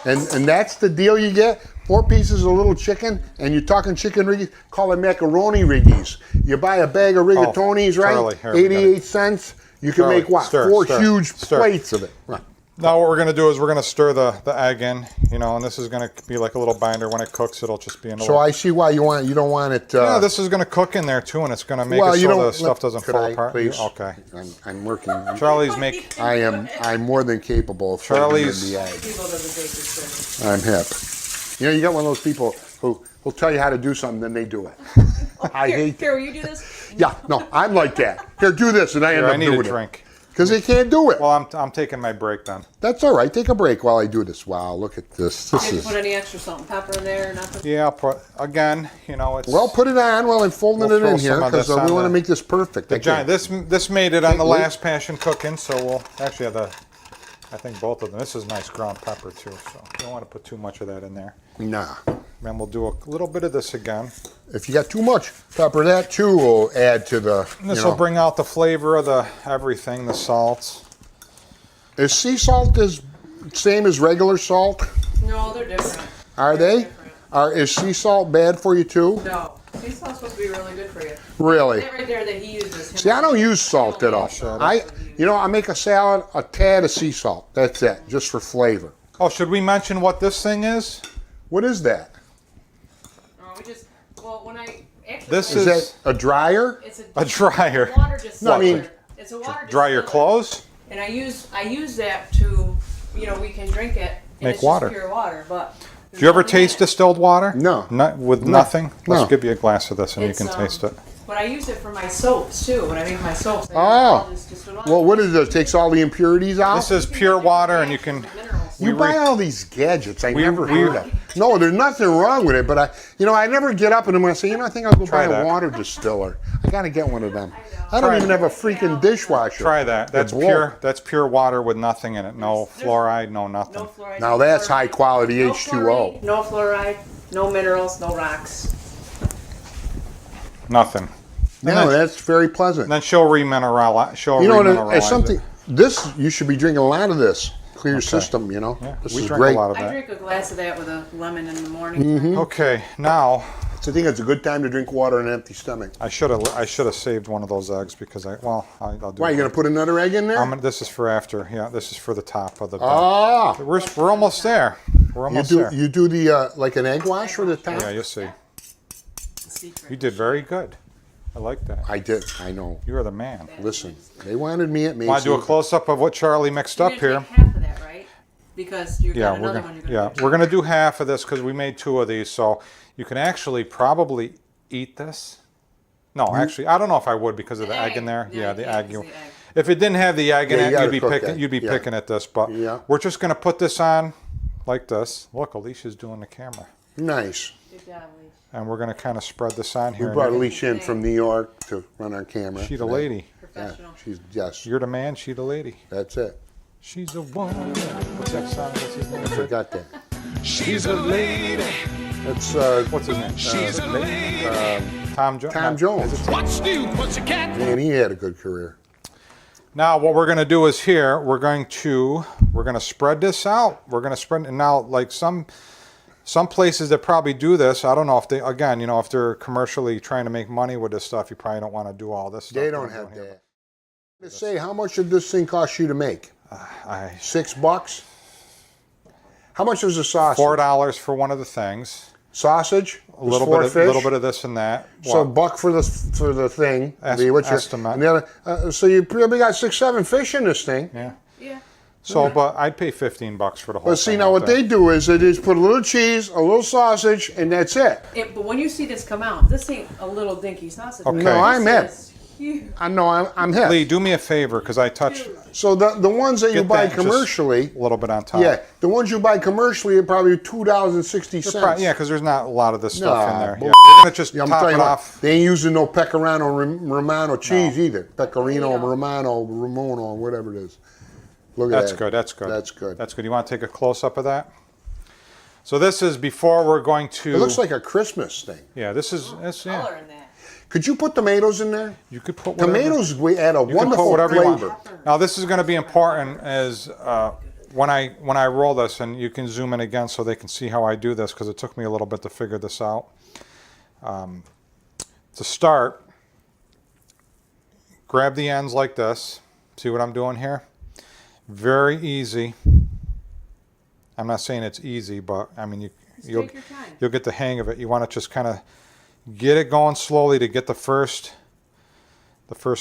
And that's the deal you get. 4 pieces of little chicken, and you're talking chicken riggies, call it macaroni riggies. You buy a bag of rigatonis, Charlie, right? here, we got it. 88 cents. You can Charlie, make what? stir, 4 stir, huge stir. plates of it. Right. Now what we're going to do is we're going to stir the egg in, and this is going to be like a little binder. When it cooks, it'll just be in a So little... I see why you don't want it. Yeah, this is going to cook in there too, and it's going to make well, it you so don't, the stuff doesn't could fall I, apart. Please? Okay. I'm working. Charlie's make... I'm more than capable of Charlie's- folding in the egg. People doesn't take this I'm hip. You know, you got one of those people who will tell you how to do something, then they do it. I hate that. Here, will you do this? Yeah, no, I'm like that. Here, do this, and I end Here, up I need doing a drink. Because they can't do it. Well, I'm taking my break then. That's all right. Take a break while I do this. Wow, look at this. This Did you is put any extra salt and pepper in there or nothing? Yeah, I'll put... Again, it's... well. Put it on while I'm folding We'll it in throw here some of because this we on want to the- make this perfect. The giant. This made it on the Wait. last Passion Cooking, so we'll actually have I think both of them. This is nice ground pepper too, so you don't want to put too much of that in there. Nah. Then we'll do a little bit of this again. If you got too much pepper, that too will add to the. This will bring out the flavor of the everything, the salts. Is sea salt as same as regular salt? No, they're different. Are They're they? different. Is sea salt bad for you too? No. Sea salt's supposed to be really good for you. Really? That right there that he uses. See, I don't use salt at all. I make a salad, a tad of sea salt. That's it, just for flavor. Oh, should we mention what this thing is? What is that? When I actually. This Is is that a dryer? It's a dryer. Water distiller. No, I mean- It's a water Dry your distiller. clothes? And I use that to, we can drink it. And Make it's water. Just pure water, but. Do you ever taste distilled water? No. With nothing? Let's No. give you a glass of this and It's, you can taste it. But I use it for my soaps too. When I make my soaps. I use Oh. all this distilled water. Well, what is it? Takes all the impurities out? This is pure water, and you can... Minerals. You we buy re- all these gadgets I we- never we- heard of. No, there's nothing wrong with it, but I never get up and I'm going to say, I think I'll go Try buy that. a water distiller. I got to get one of them. I don't Try even it. have a freaking dishwasher. Try that. That's It's pure. That's pure water with nothing in it. No There's- fluoride. No nothing. No fluoride. Now no that's fluoride, high quality no H2O. fluoride, no fluoride, no minerals, no rocks. Nothing. No, then- that's very pleasant. And then she'll remineralize. She'll You know, remineralize it's something. it. This you should be drinking a lot of this. Clear your system. Yeah, This we is drink great. a lot of I that. drink a glass of that with a lemon in the morning. Mm-hmm. Okay, now So I think it's a good time to drink water on an empty stomach. I should have saved one of those eggs because I'll do. Why, you going to put another egg in there? This is for after. Yeah, this is for the top of the. Ah, We're almost there. We're almost there. you do the like an egg wash for the top? Yeah, you'll see. Secret. You did very good. I like that. I did. I know. You are the man. Listen, they wanted me at Macy's. Want to do a close up of what Charlie mixed up You're here? gonna take half of that, right? Because you've Yeah, got another one. we're gonna do half of this because we made 2 of these, so you can actually probably eat this. No, actually, I don't know if I would because of the egg in there. Yeah, the egg. If it didn't have the egg in Yeah, you it, gotta you'd be cook picking. that. You'd be Yeah. picking at this, but Yeah. we're just gonna put this on like this. Look, Alicia's doing the camera, Nice. Good job, Lee. and we're gonna kind of spread this on We here. brought Alicia in from New York to run our camera. She the today. lady. Yeah, Professional. yes, You're the man. She the lady. that's it. She's a woman. What's that song? What's his name? I forgot that. She's a lady. That's What's his name? She's a lady. Tom Jones. Tom Jones. What's new, pussycat? Man, he had a good career. Now what we're going to do is here we're going to spread this out. We're going to spread it now like some places that probably do this. I don't know if they if they're commercially trying to make money with this stuff, you probably don't want to do all this stuff. They don't have that. To say, how much did this thing cost you to make? $6? How much was the sauce? $4 for one of the things. Sausage. A little bit of this and that. So Well, buck for the thing. Estimate. And the other, so you probably got 6, 7 fish in this thing. yeah. Yeah. So, but I'd pay $15 for the whole But see, thing now out what there. they do is they just put a little cheese, a little sausage, and that's it. But when you see this come out, this ain't a little dinky sausage. Okay. No, I'm in. This is huge. I know I'm hip. Lee, do me a favor, because I touched So the ones that you Get buy that just commercially, a little bit on top. yeah, the ones you buy commercially are probably $2.60. Yeah, because there's not a lot of this stuff in Nah, there. bull- Yeah. We're gonna just Yeah, I'm top telling it you what, off. they ain't using no Pecorino Romano cheese either. Pecorino Yeah. Romano, Ramono, whatever it is. Look at That's that. good. That's good. That's good. That's good. You want to take a close up of that? So this is before we're going to. It looks like a Christmas thing. Yeah, this is. It's, yeah. Color in that. Could you put tomatoes in there? You could put whatever, Tomatoes we add a You can wonderful put whatever you flavor. want. Now this is going to be important as when I roll this, and you can zoom in again so they can see how I do this, because it took me a little bit to figure this out. To start, grab the ends like this. See what I'm doing here? Very easy. I'm not saying it's easy, but I mean you'll take your time. you'll get the hang of it. You want to just kind of get it going slowly to get the first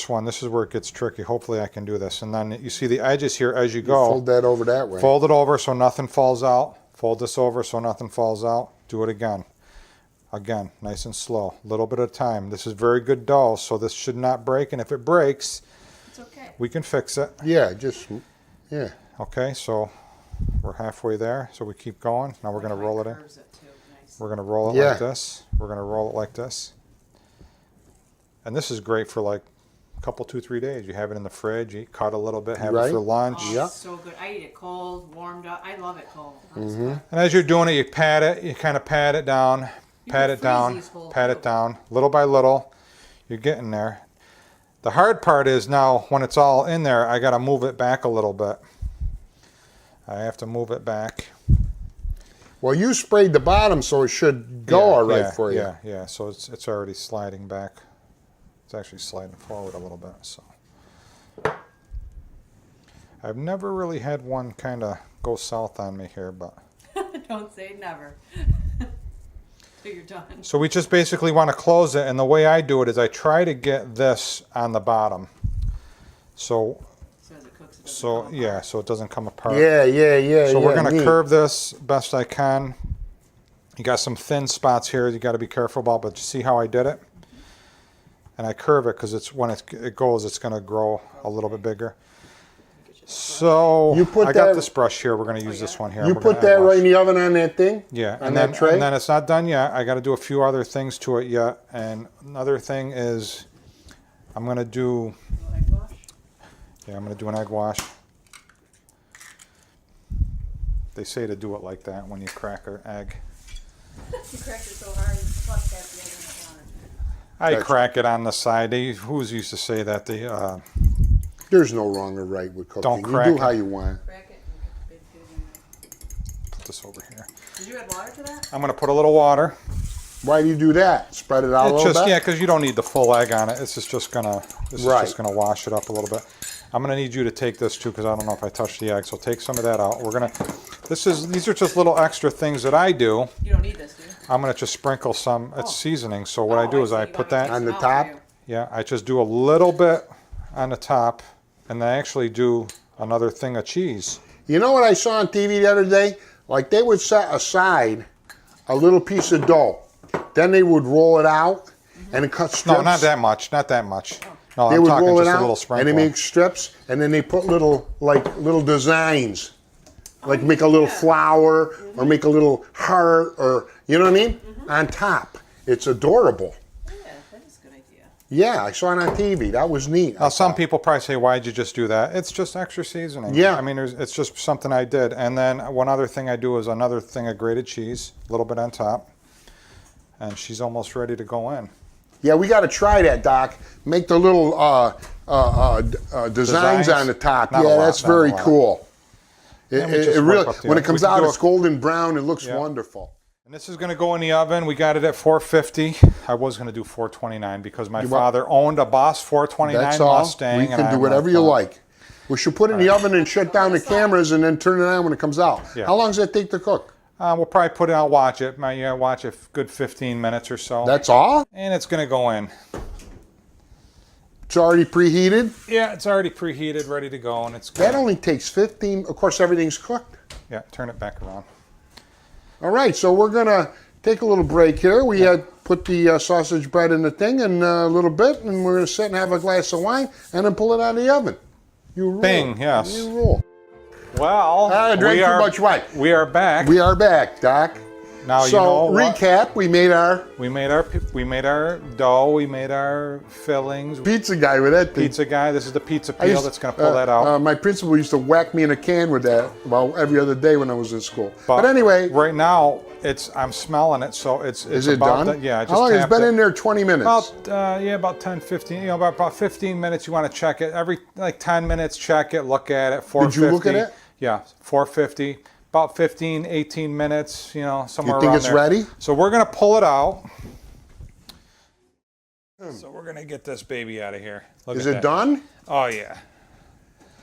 one. This is where it gets tricky. Hopefully I can do this. And then you see the edges here as you go. Fold that over that way. Fold it over so nothing falls out. Fold this over so nothing falls out. Do it again. Again, nice and slow. A little bit of time. This is very good dough, so this should not break. And if it breaks, It's okay. we can fix it. Yeah, just, yeah. Okay, so we're halfway there. So we keep going. Now we're going to roll it in. Curves it too. Nice. We're going to roll it Yeah. like this. We're going to roll it like this. And this is great for like a couple, 2-3 days. You have it in the fridge, you cut a little bit, have it Right. for lunch. Oh, Yeah. it's so good. I eat it cold, warmed up. I love it cold. Mm-hmm. And as you're doing it, you pat it, you kind of pat it down, pat can it down, freeze these whole pat too. it down, little by little. You're getting there. The hard part is now when it's all in there, I got to move it back a little bit. I have to move it back. Well, you sprayed the bottom, so it should go all right yeah, for you. Yeah. So it's already sliding back. It's actually sliding forward a little bit. So I've never really had one kind of go south on me here, but. Don't say never. Till you're done. So we just basically want to close it, and the way I do it is I try to get this on the bottom. So So as it cooks, it doesn't so come yeah, apart. so it doesn't come apart. Yeah. So we're gonna neat. curve this best I can. You got some thin spots here you got to be careful about, but you see how I did it? And I curve it because it's when it goes, it's gonna grow a little bit bigger. So You put I got that- this brush here. We're gonna use this one here. You We're gonna put that add right in wash. the oven on that thing? Yeah, On that tray? and then it's not done yet. I got to do a few other things to it yet. And another thing is, I'm gonna do. Little egg wash. Yeah, I'm gonna do an egg wash. They say to do it like that when you crack an egg. You cracked it so hard, you fluffed that the other one. I Gotcha. crack it on the side. Who's used to say that? There's no wrong or right with cooking. Don't You crack do it. how you want. Crack it and get the big food in Put this over here. there. Did you add water to that? I'm gonna put a little water. Why do you do that? Spread it out a It's little just bit? yeah, because you don't need the full egg on it. This is just gonna Right. wash it up a little bit. I'm gonna need you to take this too because I don't know if I touched the egg. So take some of that out. We're gonna. These are just little extra things that I do. You don't need this, do you? I'm gonna just sprinkle some. It's seasoning. So what I do is see. I You put want me to that. take On the some out top? for you. Yeah, I just do a little bit on the top, and I actually do another thing of cheese. You know what I saw on TV the other day? Like they would set aside a little piece of dough. Then they would roll it out and it cut strips. No, not that much. Not that much. No, They I'm would talking roll it just a little out sprinkle. and they make strips and then they put little designs. Like make a little flower or make a little heart or, you know what I mean? On top. It's adorable. Yeah, that is a good idea. Yeah, I saw it on TV. That was neat. Now, some people probably say, "Why'd you just do that?" It's just extra seasoning. Yeah. I mean, it's just something I did. And then one other thing I do is another thing of grated cheese, a little bit on top, and she's almost ready to go in. Yeah, we got to try that, Doc. Make the little designs Designs? on the top. Not a Yeah, lot, that's not a very lot. cool. Let me just It really, wipe up the when it egg. comes We can out, do it's a- golden brown. It looks Yeah. wonderful. And this is going to go in the oven. We got it at 450. I was going to do 429 because my want- father owned a Boss 429 That's all. Mustang. We and I can do have whatever no you fun. like. We should put it in the oven and shut down the cameras and then turn it on when it comes out. Yeah. How long does that take to cook? We'll probably put it. I'll watch it. Watch it a good 15 minutes or so. That's all? And it's gonna go in. It's already preheated? Yeah, it's already preheated, ready to go, and it's That good. only takes 15. Of course, everything's cooked. Yeah, turn it back around. All right, so we're going to take a little break here. We had put the sausage bread in the thing in a little bit, and we're going to sit and have a glass of wine and then pull it out of the oven. You rule. Bing, yes. You rule. Well, I drank too much wine. We are back. We are back, Doc. Now So, you know what? recap, we made our We made our dough. We made our fillings. pizza guy with that thing. Pizza guy. This is the pizza I peel used- that's going to pull that out. My principal used to whack me in a can with that about every other day when I was in school. But anyway, right now I'm smelling it, so it's is it about done? Yeah, I just How long? It's tapped been it. in there 20 minutes. About 10, 15. About 15 minutes. You want to check it every 10 minutes. Check it, look at it. 450. Did you look at it? Yeah, 450. About 15, 18 minutes. Somewhere You think around it's there. ready? So we're gonna pull it out. So we're gonna get this baby out of here. Look Is at it that. done? Oh yeah.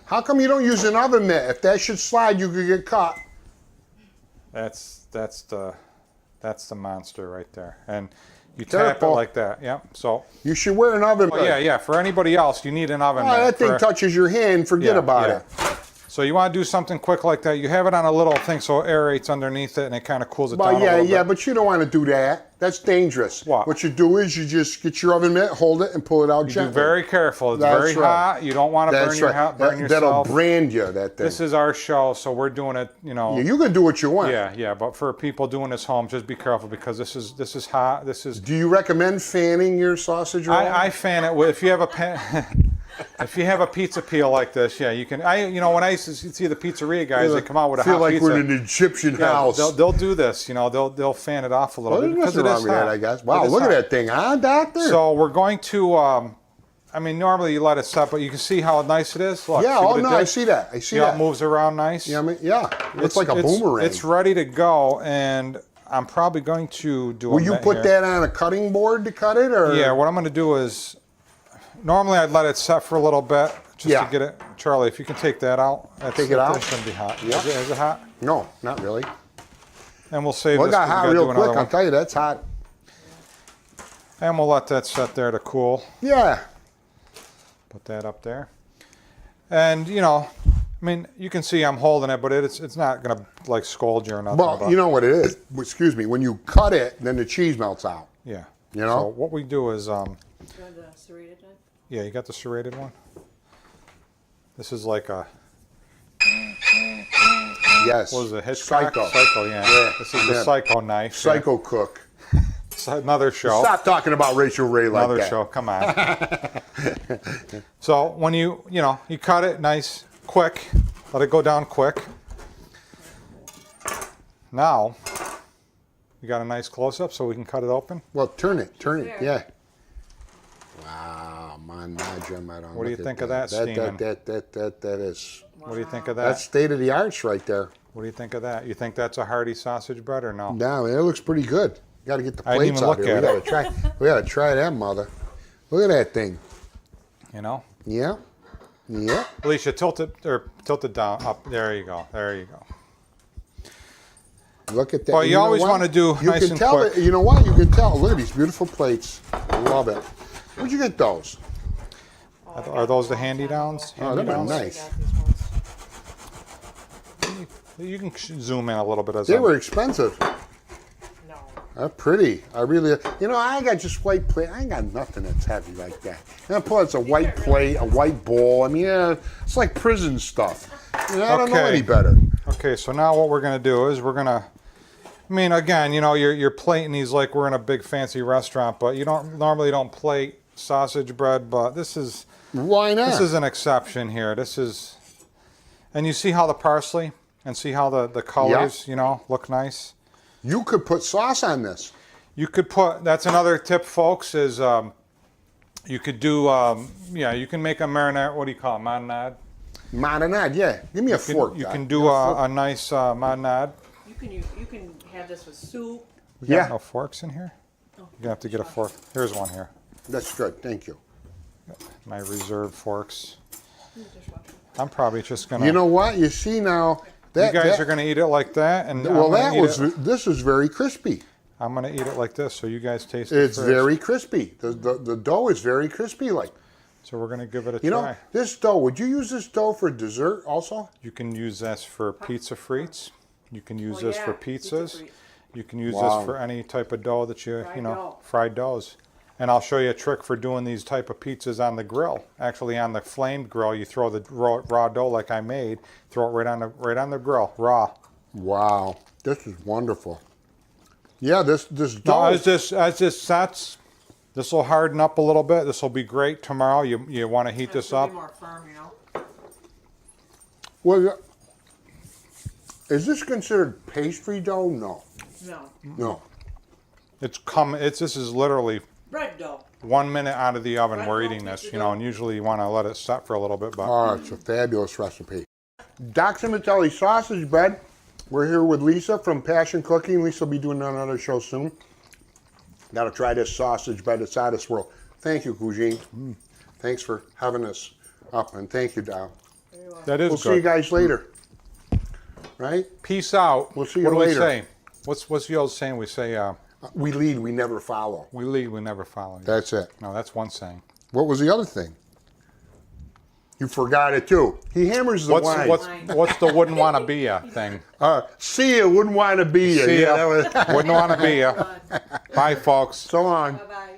How come you don't use an oven mitt? If that should slide, you could get caught. That's the monster right there. And you Careful. tap it like that. Yep. So You should wear an oven mitt. yeah. For anybody else, you need an oven Oh, mitt. that thing For- touches your hand, forget Yeah, about yeah. it. So you want to do something quick like that. You have it on a little thing so it aerates underneath it and it kind of cools it Well, down a little bit. but you don't want to do that. That's dangerous. What? you do is you just get your oven mitt, hold it, and pull it out Be gently. very careful. It's That's very right. hot. You don't want to burn That's your right. burn That'll yourself. brand you, that thing. This is our show, so we're doing it. You can do what you want. Yeah. But for people doing this home, just be careful because this is hot. This is. Do you recommend fanning your sausage roll? I fan it with if you have a pan. If you have a pizza peel like this, yeah, you can. When I used to see the pizzeria guys, they come out with a feel hot like pizza. we're in an Egyptian Yeah, house. they'll do this. They'll fan it off a little Well, bit there's because nothing it wrong is with hot. that, I guess. Wow, It is look at hot. that thing, huh, Doctor? So we're going to. Normally you let it set, but you can see how nice it is. Look, yeah, see oh what it no, did? I see that. I see See how that. it moves around nice. Yeah, looks like a boomerang. It's ready to go, and I'm probably going to do. Will you put that on a cutting board to cut it, or? Yeah, what I'm going to do is, normally I'd let it set for a little bit just Yeah. to get it. Charlie, if you can take that out. Take it out? That shouldn't be hot. Yeah. Is it hot? No, not really. And we'll save Well, it this. got 'cause we hot gotta real do another quick. I'll one. tell you, that's hot. And we'll let that set there to cool. Yeah. Put that up there. And you can see I'm holding it, but it's not gonna like scold you or nothing. Well, you know what it is. Excuse me. When you cut it, then the cheese melts out. Yeah. You know? So what we do is, You want the serrated knife? yeah, you got the serrated one. This is like a Yes. what is it? Hitchcock? Psycho. Psycho, yeah. Yeah. This is the Yeah. Psycho knife. Psycho cook. It's another show. Stop talking about Rachel Ray like Another that. show. Come on. So when you cut it nice, quick, let it go down quick. Now we got a nice close up, so we can cut it open. Well, turn it. There. Yeah. Wow, man, What do you think of that steaming? That is. What do you think of that? That's state of the arts right there. What do you think of that? You think that's a hearty sausage bread or no? No, it looks pretty good. Got to get the I didn't plates even out look here. at We gotta try. We gotta try that mother. Look at that thing. Yeah. Yeah. Alicia, tilt it down up. There you go. There you go. Look at that. Well, you know always what? wanna do You nice can and tell quick. It, you know what? You can tell. Look at these beautiful plates. I love it. Where'd you get those? Are those the handy downs? Oh, they're nice. You can zoom in a little bit as They I'm- were expensive. No. They're pretty. I really, I got just white plate. I ain't got nothing that's heavy like that. And plus, a white plate, a white bowl. I mean, it's like prison stuff. I don't know Okay. any better. Okay, so now what we're gonna do is we're gonna. Again, you're plating these like we're in a big fancy restaurant, but you normally don't plate sausage bread. But this is Why not? this is an exception here. This is, and you see how the parsley and see how the colors look nice. You could put sauce on this. You could put. That's another tip, folks. Is you could do. You can make a marinade. What do you call it? Marinade. Marinade, yeah. Give me a fork. You Doc. can do a nice marinade. You can have this with soup. We got Yeah. no forks in here. You're gonna have to get a fork. Here's one here. That's good. Thank you. My reserve forks. In the dishwasher. I'm probably just gonna. You know what? You see now, You guys are going to eat it like that, and Well, this is very crispy. I'm going to eat it like this, so you guys taste it It's first. very crispy. The dough is very crispy. Like, So we're going to give it a you try. know, this dough. Would you use this dough for dessert also? You can use this for pizza frites. You can use this for pizza pizzas. frites. You can use Wow. this for any type of dough that you Fried you know dough. fried doughs. And I'll show you a trick for doing these type of pizzas on the grill. Actually, on the flamed grill, you throw the raw dough like I made. Throw it right on the grill, raw. Wow, this is wonderful. Yeah, this No, dough. as this sets, this will harden up a little bit. This will be great tomorrow. You want to heat this It'll up. be more firm, you know. Well, is this considered pastry dough? No, No, no. This is literally bread dough. 1 minute out of the oven. Bread We're dough, eating this, pizza you know, dough. and usually you want to let it set for a little bit. But Oh, it's a fabulous recipe. Doc Sementilli sausage bread. We're here with Lisa from Passion Cooking. Lisa will be doing another show soon. Got to try this sausage bread. It's out of this world. Thank you, Cousine. Thanks for having us up, and thank you, Doc. that is We'll good. see you guys later. Right? Peace out. We'll see you what do later. we say? What's the old saying? We say, We lead, we never follow. we lead, we never follow. That's it. No, that's one saying. What was the other thing? You forgot it too. He hammers the wine. What's the wouldn't want to be ya thing? See ya, wouldn't want to be ya. See Yeah, ya. that was. Wouldn't want to be ya. Bye, folks. So long. Bye bye.